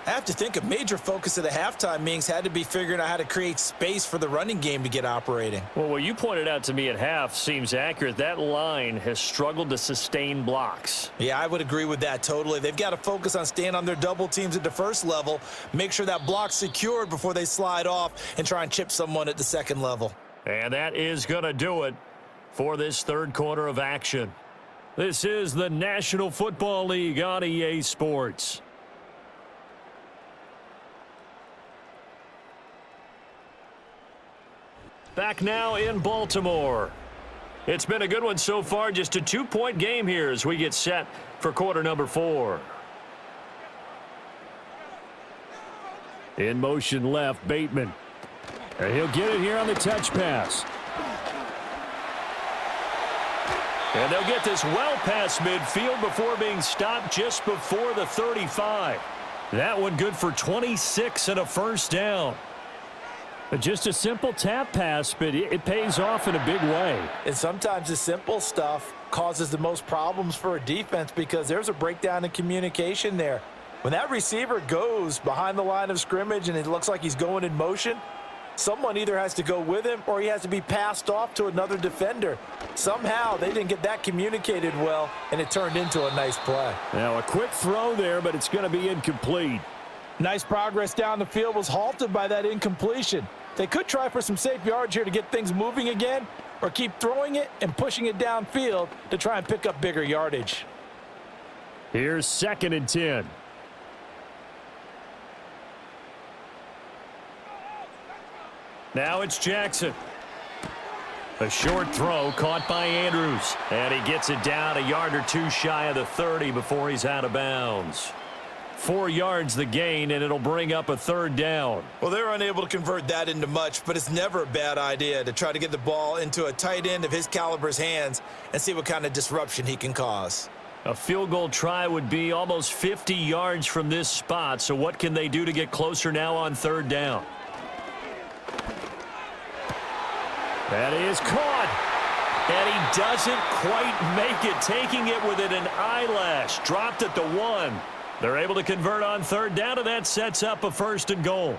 I have to think a major focus of the halftime meetings had to be figuring out how to create space for the running game to get operating. Well, what you pointed out to me at half seems accurate. That line has struggled to sustain blocks. Yeah, I would agree with that totally. They've got to focus on staying on their double teams at the first level, make sure that block's secured before they slide off and try and chip someone at the second level. And that is going to do it for this 3rd quarter of action. This is the National Football League on EA Sports. Back now in Baltimore. It's been a good one so far. Just a 2-point game here as we get set for quarter number 4. In motion left, Bateman. And he'll get it here on the touch pass. And they'll get this well past midfield before being stopped just before the 35. That one good for 26 and a first down. Just a simple tap pass, but it pays off in a big way. And sometimes the simple stuff causes the most problems for a defense because there's a breakdown in communication there. When that receiver goes behind the line of scrimmage and it looks like he's going in motion, someone either has to go with him or he has to be passed off to another defender. Somehow they didn't get that communicated well, and it turned into a nice play. Now a quick throw there, but it's going to be incomplete. Nice progress down the field was halted by that incompletion. They could try for some safe yards here to get things moving again, or keep throwing it and pushing it downfield to try and pick up bigger yardage. Here's 2nd and 10. Now it's Jackson. A short throw caught by Andrews. And he gets it down a yard or two shy of the 30 before he's out of bounds. 4 yards the gain, and it'll bring up a third down. Well, they're unable to convert that into much, but it's never a bad idea to try to get the ball into a tight end of his caliber's hands and see what kind of disruption he can cause. A field goal try would be almost 50 yards from this spot, so what can they do to get closer now on third down? That is caught. And he doesn't quite make it, taking it within an eyelash. Dropped at the 1. They're able to convert on third down, and that sets up a first and goal.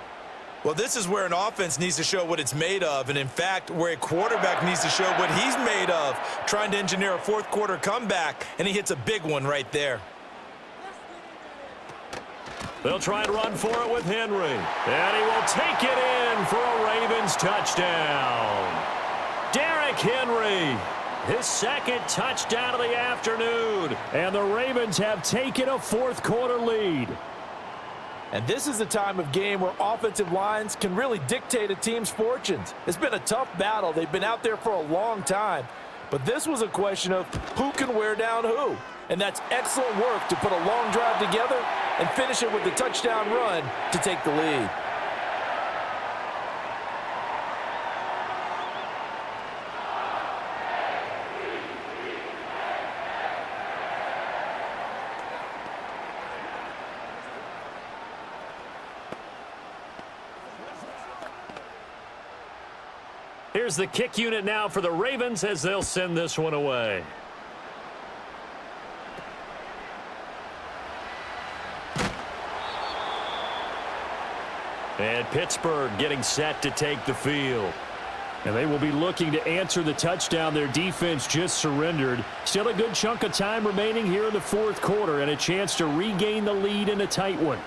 Well, this is where an offense needs to show what it's made of, and in fact, where a quarterback needs to show what he's made of, trying to engineer a fourth-quarter comeback, and he hits a big one right there. They'll try and run for it with Henry. And he will take it in for a Ravens touchdown. Derrick Henry, his second touchdown of the afternoon. And the Ravens have taken a fourth-quarter lead. And this is the time of game where offensive lines can really dictate a team's fortunes. It's been a tough battle. They've been out there for a long time. But this was a question of who can wear down who. And that's excellent work to put a long drive together and finish it with the touchdown run to take the lead. Here's the kick unit now for the Ravens as they'll send this one away. And Pittsburgh getting set to take the field. And they will be looking to answer the touchdown their defense just surrendered. Still a good chunk of time remaining here in the fourth quarter and a chance to regain the lead in a tight one.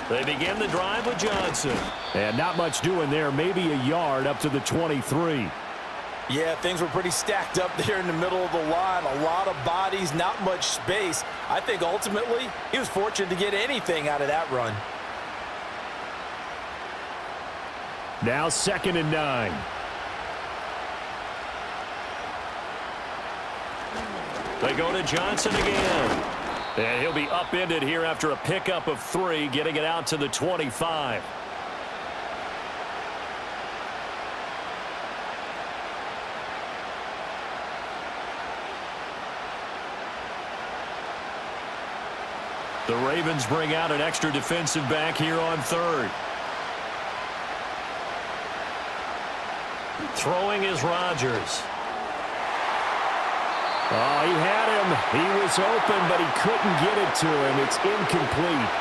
They begin the drive with Johnson. And not much doing there, maybe a yard up to the 23. Yeah, things were pretty stacked up there in the middle of the line. A lot of bodies, not much space. I think ultimately he was fortunate to get anything out of that run. Now 2nd and 9. They go to Johnson again. And he'll be upended here after a pickup of 3, getting it out to the 25. The Ravens bring out an extra defensive back here on third. Throwing is Rodgers. Oh, he had him. He was open, but he couldn't get it to him. It's incomplete.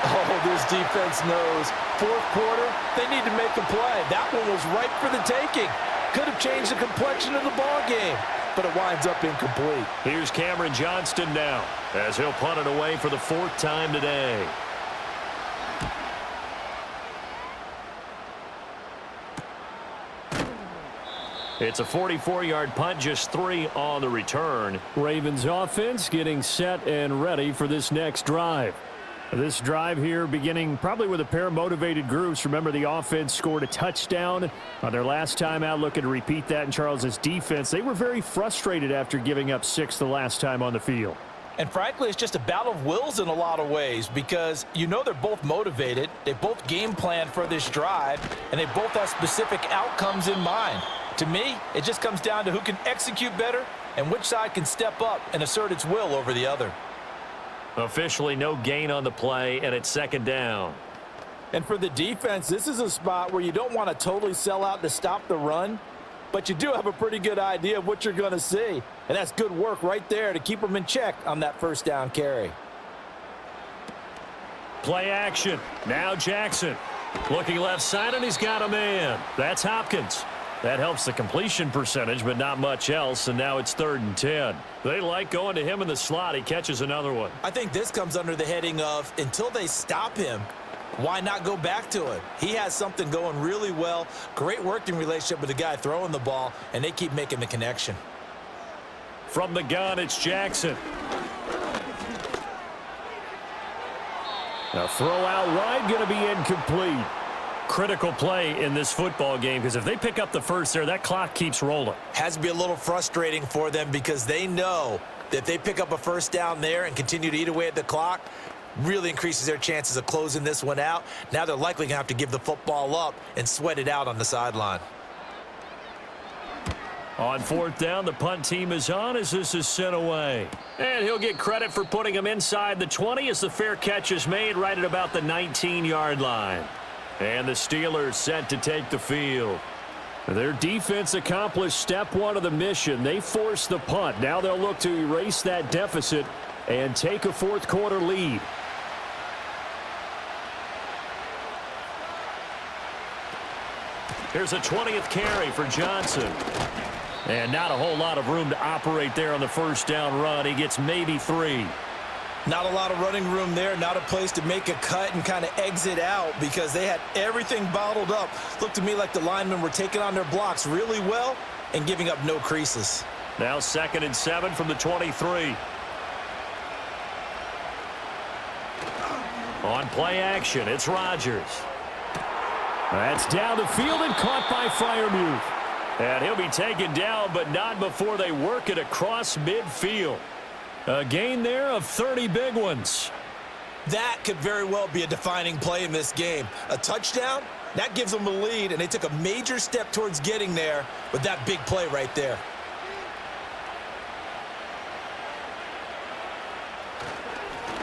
Oh, this defense knows. Fourth quarter, they need to make a play. That one was ripe for the taking. Could have changed the complexion of the ball game, but it winds up incomplete. Here's Cameron Johnston now, as he'll punt it away for the 4th time today. It's a 44-yard punt, just 3 on the return. Ravens offense getting set and ready for this next drive. This drive here beginning probably with a pair of motivated groups. Remember, the offense scored a touchdown on their last time out, looking to repeat that in Charles's defense. They were very frustrated after giving up 6 the last time on the field. And frankly, it's just a battle of wills in a lot of ways because you know they're both motivated. They both game plan for this drive, and they both have specific outcomes in mind. To me, it just comes down to who can execute better and which side can step up and assert its will over the other. Officially no gain on the play, and it's 2nd down. And for the defense, this is a spot where you don't want to totally sell out to stop the run, but you do have a pretty good idea of what you're going to see. And that's good work right there to keep them in check on that first down carry. Play action. Now Jackson. Looking left side, and he's got a man. That's Hopkins. That helps the completion percentage, but not much else, and now it's 3rd and 10. They like going to him in the slot. He catches another one. I think this comes under the heading of until they stop him, why not go back to it? He has something going really well. Great working relationship with the guy throwing the ball, and they keep making the connection. From the gun, it's Jackson. A throw out wide, going to be incomplete. Critical play in this football game, because if they pick up the first there, that clock keeps rolling. Has to be a little frustrating for them because they know that if they pick up a first down there and continue to eat away at the clock, really increases their chances of closing this one out. Now they're likely going to have to give the football up and sweat it out on the sideline. On fourth down, the punt team is on as this is sent away. And he'll get credit for putting him inside the 20 as the fair catch is made right at about the 19-yard line. And the Steelers set to take the field. Their defense accomplished step one of the mission. They forced the punt. Now they'll look to erase that deficit and take a fourth quarter lead. Here's a 20th carry for Johnson. And not a whole lot of room to operate there on the first down run. He gets maybe 3. Not a lot of running room there, not a place to make a cut and kind of exit out because they had everything bottled up. Looked to me like the linemen were taking on their blocks really well and giving up no creases. Now 2nd and 7 from the 23. On play action, it's Rodgers. That's down the field and caught by Freiermuth. And he'll be taken down, but not before they work it across midfield. A gain there of 30 big ones. That could very well be a defining play in this game. A touchdown, that gives them a lead, and they took a major step towards getting there with that big play right there.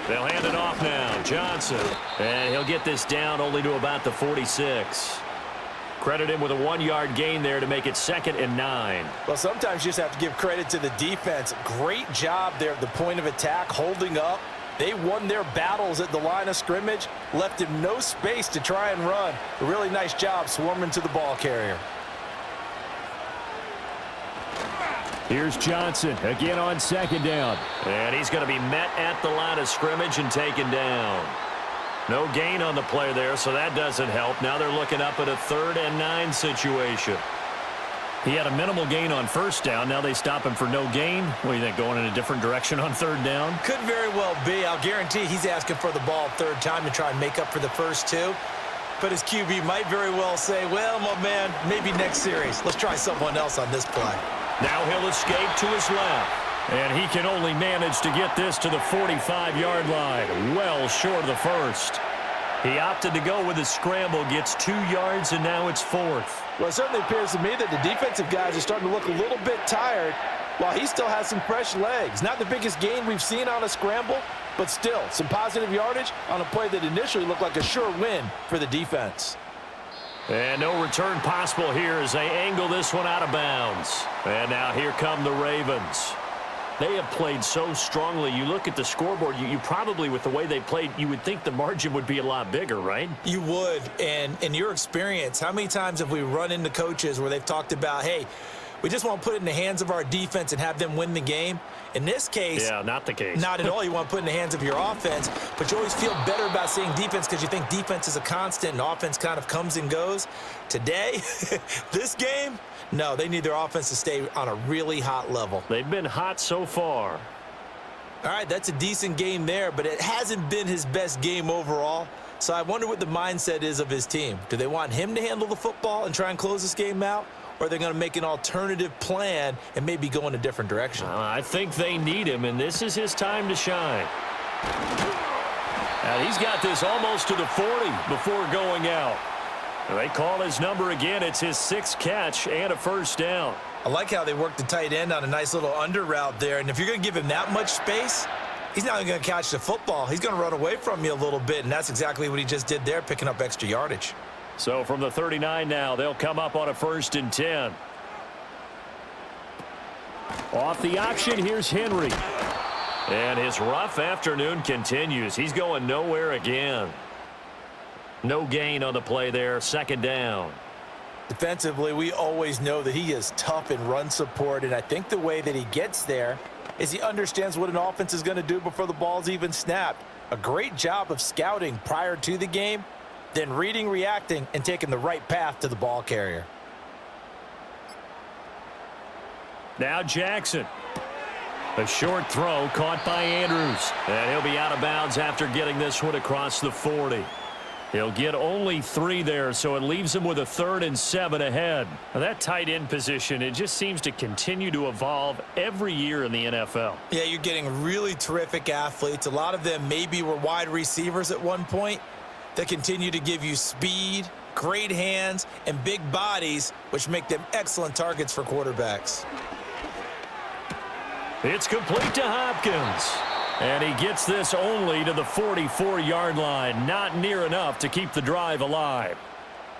They'll hand it off now. Johnson. And he'll get this down only to about the 46. Credit him with a 1-yard gain there to make it 2nd and 9. Well, sometimes you just have to give credit to the defense. Great job there at the point of attack, holding up. They won their battles at the line of scrimmage, left him no space to try and run. A really nice job swarming to the ball carrier. Here's Johnson again on 2nd down. And he's going to be met at the line of scrimmage and taken down. No gain on the play there, so that doesn't help. Now they're looking up at a 3rd and 9 situation. He had a minimal gain on first down. Now they stop him for no gain. What do you think, going in a different direction on 3rd down? Could very well be. I'll guarantee he's asking for the ball 3rd time to try and make up for the first 2. But his QB might very well say, well, my man, maybe next series. Let's try someone else on this play. Now he'll escape to his left. And he can only manage to get this to the 45-yard line, well short of the first. He opted to go with a scramble, gets 2 yards, and now it's 4th. Well, it certainly appears to me that the defensive guys are starting to look a little bit tired while he still has some fresh legs. Not the biggest gain we've seen on a scramble, but still some positive yardage on a play that initially looked like a sure win for the defense. And no return possible here as they angle this one out of bounds. And now here come the Ravens. They have played so strongly. You look at the scoreboard, you probably, with the way they played, you would think the margin would be a lot bigger, right? You would. And in your experience, how many times have we run into coaches where they've talked about, hey, we just want to put it in the hands of our defense and have them win the game? In this case, yeah, not the case. Not at all. You want to put it in the hands of your offense, but you always feel better about saying defense because you think defense is a constant and offense kind of comes and goes. Today, this game, no, they need their offense to stay on a really hot level. They've been hot so far. All right, that's a decent game there, but it hasn't been his best game overall. So I wonder what the mindset is of his team. Do they want him to handle the football and try and close this game out? Or are they going to make an alternative plan and maybe go in a different direction? I think they need him, and this is his time to shine. Now he's got this almost to the 40 before going out. They call his number again. It's his 6th catch and a first down. I like how they work the tight end on a nice little under route there. And if you're going to give him that much space, he's not even going to catch the football. He's going to run away from you a little bit, and that's exactly what he just did there, picking up extra yardage. So from the 39 now, they'll come up on a 1st and 10. Off the option, here's Henry. And his rough afternoon continues. He's going nowhere again. No gain on the play there, 2nd down. Defensively, we always know that he is tough in run support, and I think the way that he gets there is he understands what an offense is going to do before the ball's even snapped. A great job of scouting prior to the game, then reading, reacting, and taking the right path to the ball carrier. Now Jackson. A short throw caught by Andrews. And he'll be out of bounds after getting this one across the 40. He'll get only 3 there, so it leaves him with a 3rd and 7 ahead. Now, that tight end position, it just seems to continue to evolve every year in the NFL. Yeah, you're getting really terrific athletes. A lot of them maybe were wide receivers at one point that continue to give you speed, great hands, and big bodies, which make them excellent targets for quarterbacks. It's complete to Hopkins. And he gets this only to the 44-yard line. Not near enough to keep the drive alive.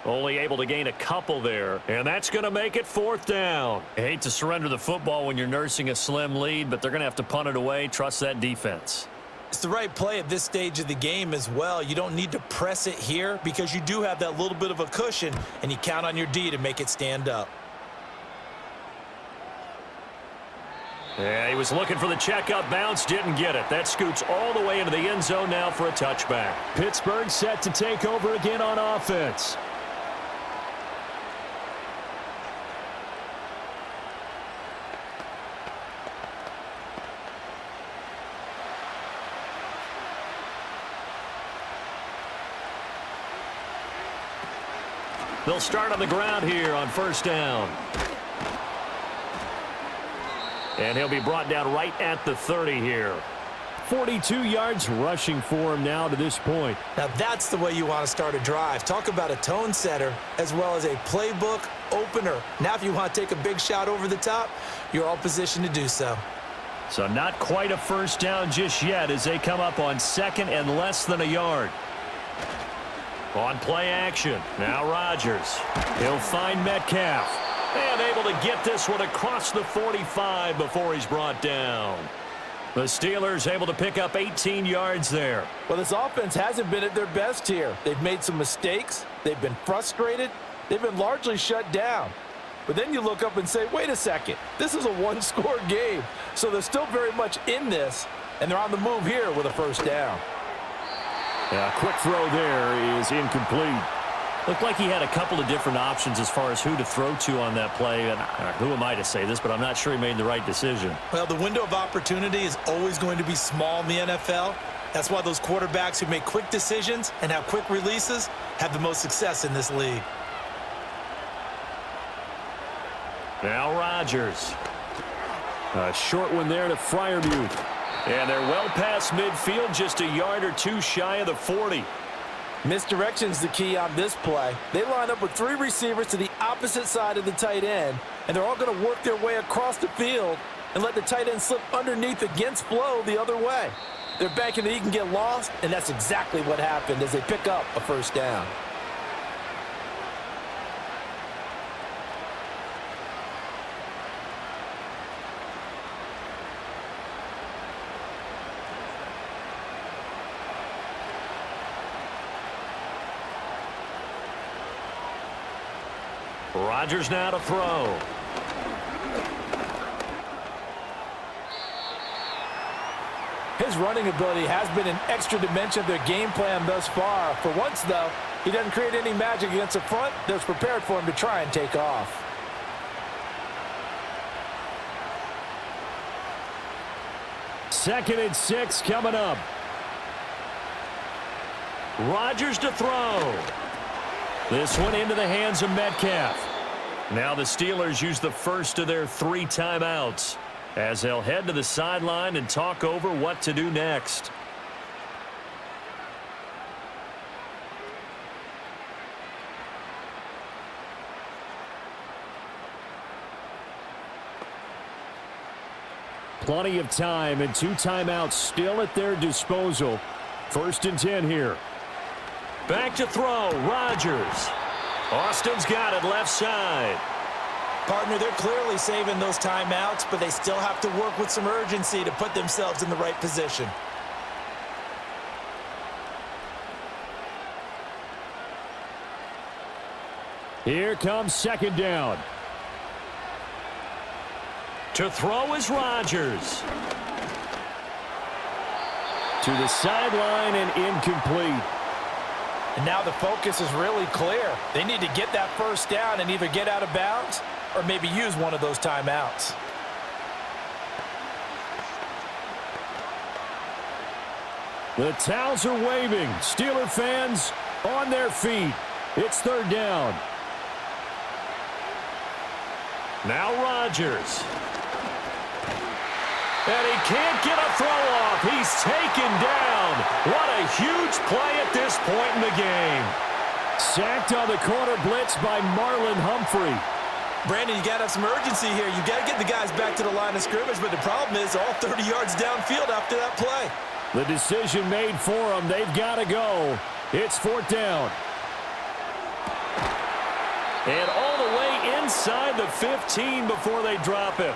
Only able to gain a couple there. And that's going to make it 4th down. I hate to surrender the football when you're nursing a slim lead, but they're going to have to punt it away. Trust that defense. It's the right play at this stage of the game as well. You don't need to press it here because you do have that little bit of a cushion, and you count on your D to make it stand up. Yeah, he was looking for the checkup bounce, didn't get it. That scoots all the way into the end zone now for a touchback. Pittsburgh set to take over again on offense. They'll start on the ground here on 1st down. And he'll be brought down right at the 30 here. 42 yards rushing for him now to this point. Now that's the way you want to start a drive. Talk about a tone setter as well as a playbook opener. Now if you want to take a big shot over the top, you're all positioned to do so. So not quite a 1st down just yet as they come up on 2nd and less than a yard. On play action, now Rodgers. He'll find Metcalf. And able to get this one across the 45 before he's brought down. The Steelers able to pick up 18 yards there. Well, this offense hasn't been at their best here. They've made some mistakes. They've been frustrated. They've been largely shut down. But then you look up and say, wait a second, this is a 1-score game. So they're still very much in this, and they're on the move here with a 1st down. A quick throw there is incomplete. Looked like he had a couple of different options as far as who to throw to on that play. And who am I to say this, but I'm not sure he made the right decision. Well, the window of opportunity is always going to be small in the NFL. That's why those quarterbacks who make quick decisions and have quick releases have the most success in this league. Now Rodgers. A short one there to Freiermuth. And they're well past midfield, just a yard or 2 shy of the 40. Misdirection's the key on this play. They line up with 3 receivers to the opposite side of the tight end, and they're all going to work their way across the field and let the tight end slip underneath against flow the other way. They're banking that he can get lost, and that's exactly what happened as they pick up a 1st down. Rodgers now to throw. His running ability has been an extra dimension of their game plan thus far. For once, though, he doesn't create any magic against the front that's prepared for him to try and take off. Second and 6 coming up. Rodgers to throw. This one into the hands of Metcalf. Now the Steelers use the first of their 3 timeouts as they'll head to the sideline and talk over what to do next. Plenty of time and 2 timeouts still at their disposal. 1st and 10 here. Back to throw, Rodgers. Austin's got it left side. Partner, they're clearly saving those timeouts, but they still have to work with some urgency to put themselves in the right position. Here comes 2nd down. To throw is Rodgers. To the sideline and incomplete. And now the focus is really clear. They need to get that 1st down and either get out of bounds or maybe use one of those timeouts. The towels are waving. Steeler fans, on their feet. It's third down. Now Rodgers. And he can't get a throw off. He's taken down. What a huge play at this point in the game. Sacked on the corner blitz by Marlon Humphrey. Brandon, you got to have some urgency here. You got to get the guys back to the line of scrimmage, but the problem is all 30 yards downfield after that play. The decision made for them. They've got to go. It's fourth down. And all the way inside the 15 before they drop him.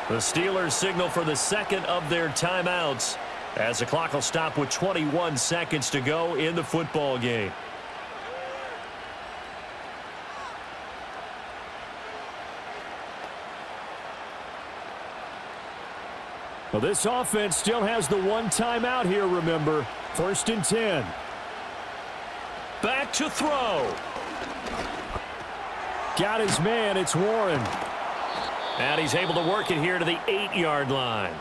The Steelers signal for the second of their timeouts as the clock will stop with 21 seconds to go in the football game. Well, this offense still has the one timeout here, remember. First and 10. Back to throw. Got his man. It's Warren. And he's able to work it here to the 8-yard line.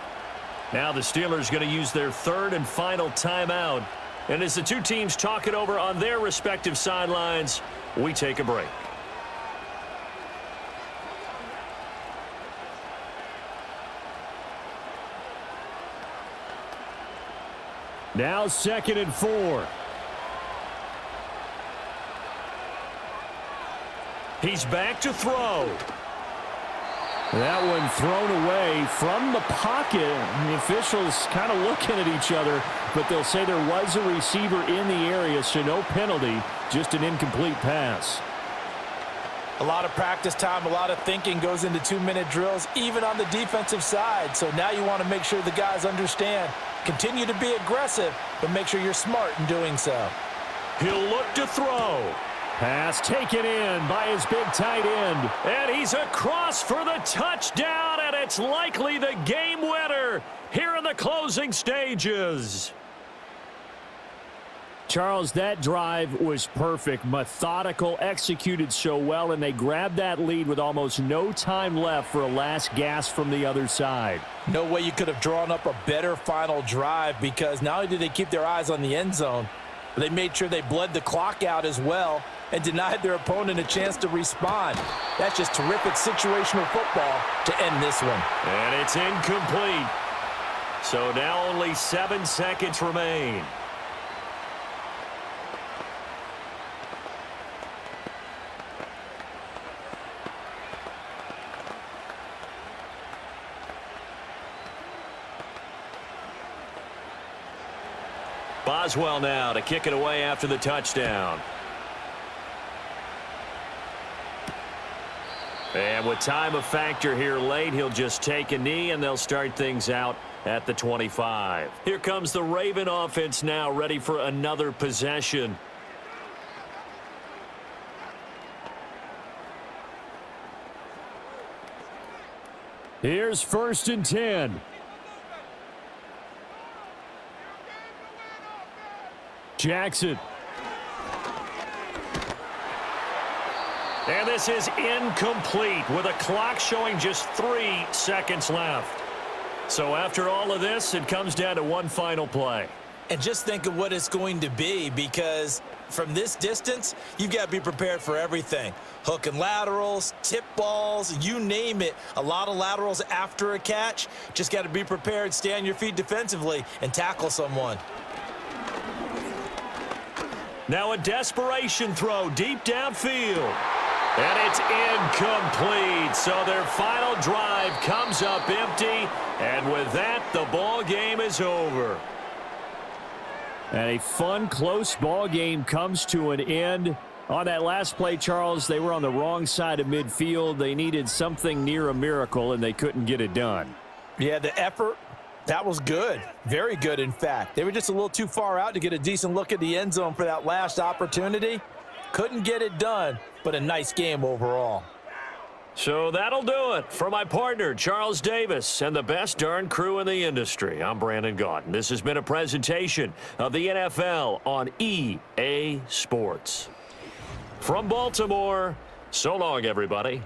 Now the Steelers going to use their third and final timeout. And as the two teams talk it over on their respective sidelines, we take a break. Now second and 4. He's back to throw. That one thrown away from the pocket. The officials kind of looking at each other, but they'll say there was a receiver in the area, so no penalty, just an incomplete pass. A lot of practice time, a lot of thinking goes into 2-minute drills, even on the defensive side. So now you want to make sure the guys understand. Continue to be aggressive, but make sure you're smart in doing so. He'll look to throw. Pass taken in by his big tight end. And he's across for the touchdown, and it's likely the game winner here in the closing stages. Charles, that drive was perfect, methodical, executed so well, and they grabbed that lead with almost no time left for a last gasp from the other side. No way you could have drawn up a better final drive, because not only did they keep their eyes on the end zone, but they made sure they bled the clock out as well and denied their opponent a chance to respond. That's just terrific situational football to end this one. And it's incomplete. So now only 7 seconds remain. Boswell now to kick it away after the touchdown. And with time a factor here late, he'll just take a knee and they'll start things out at the 25. Here comes the Raven offense now, ready for another possession. Here's first and 10. Jackson. And this is incomplete with a clock showing just 3 seconds left. So after all of this, it comes down to one final play. And just think of what it's going to be, because from this distance, you've got to be prepared for everything. Hook and laterals, tip balls, you name it. A lot of laterals after a catch. Just got to be prepared, stay on your feet defensively, and tackle someone. Now a desperation throw deep downfield. And it's incomplete. So their final drive comes up empty. And with that, the ball game is over. And a fun, close ball game comes to an end. On that last play, Charles, they were on the wrong side of midfield. They needed something near a miracle, and they couldn't get it done. Yeah, the effort, that was good. Very good, in fact. They were just a little too far out to get a decent look at the end zone for that last opportunity. Couldn't get it done, but a nice game overall. So that'll do it. For my partner, Charles Davis, and the best darn crew in the industry, I'm Brandon Gaudin. This has been a presentation of the NFL on EA Sports. From Baltimore, so long, everybody.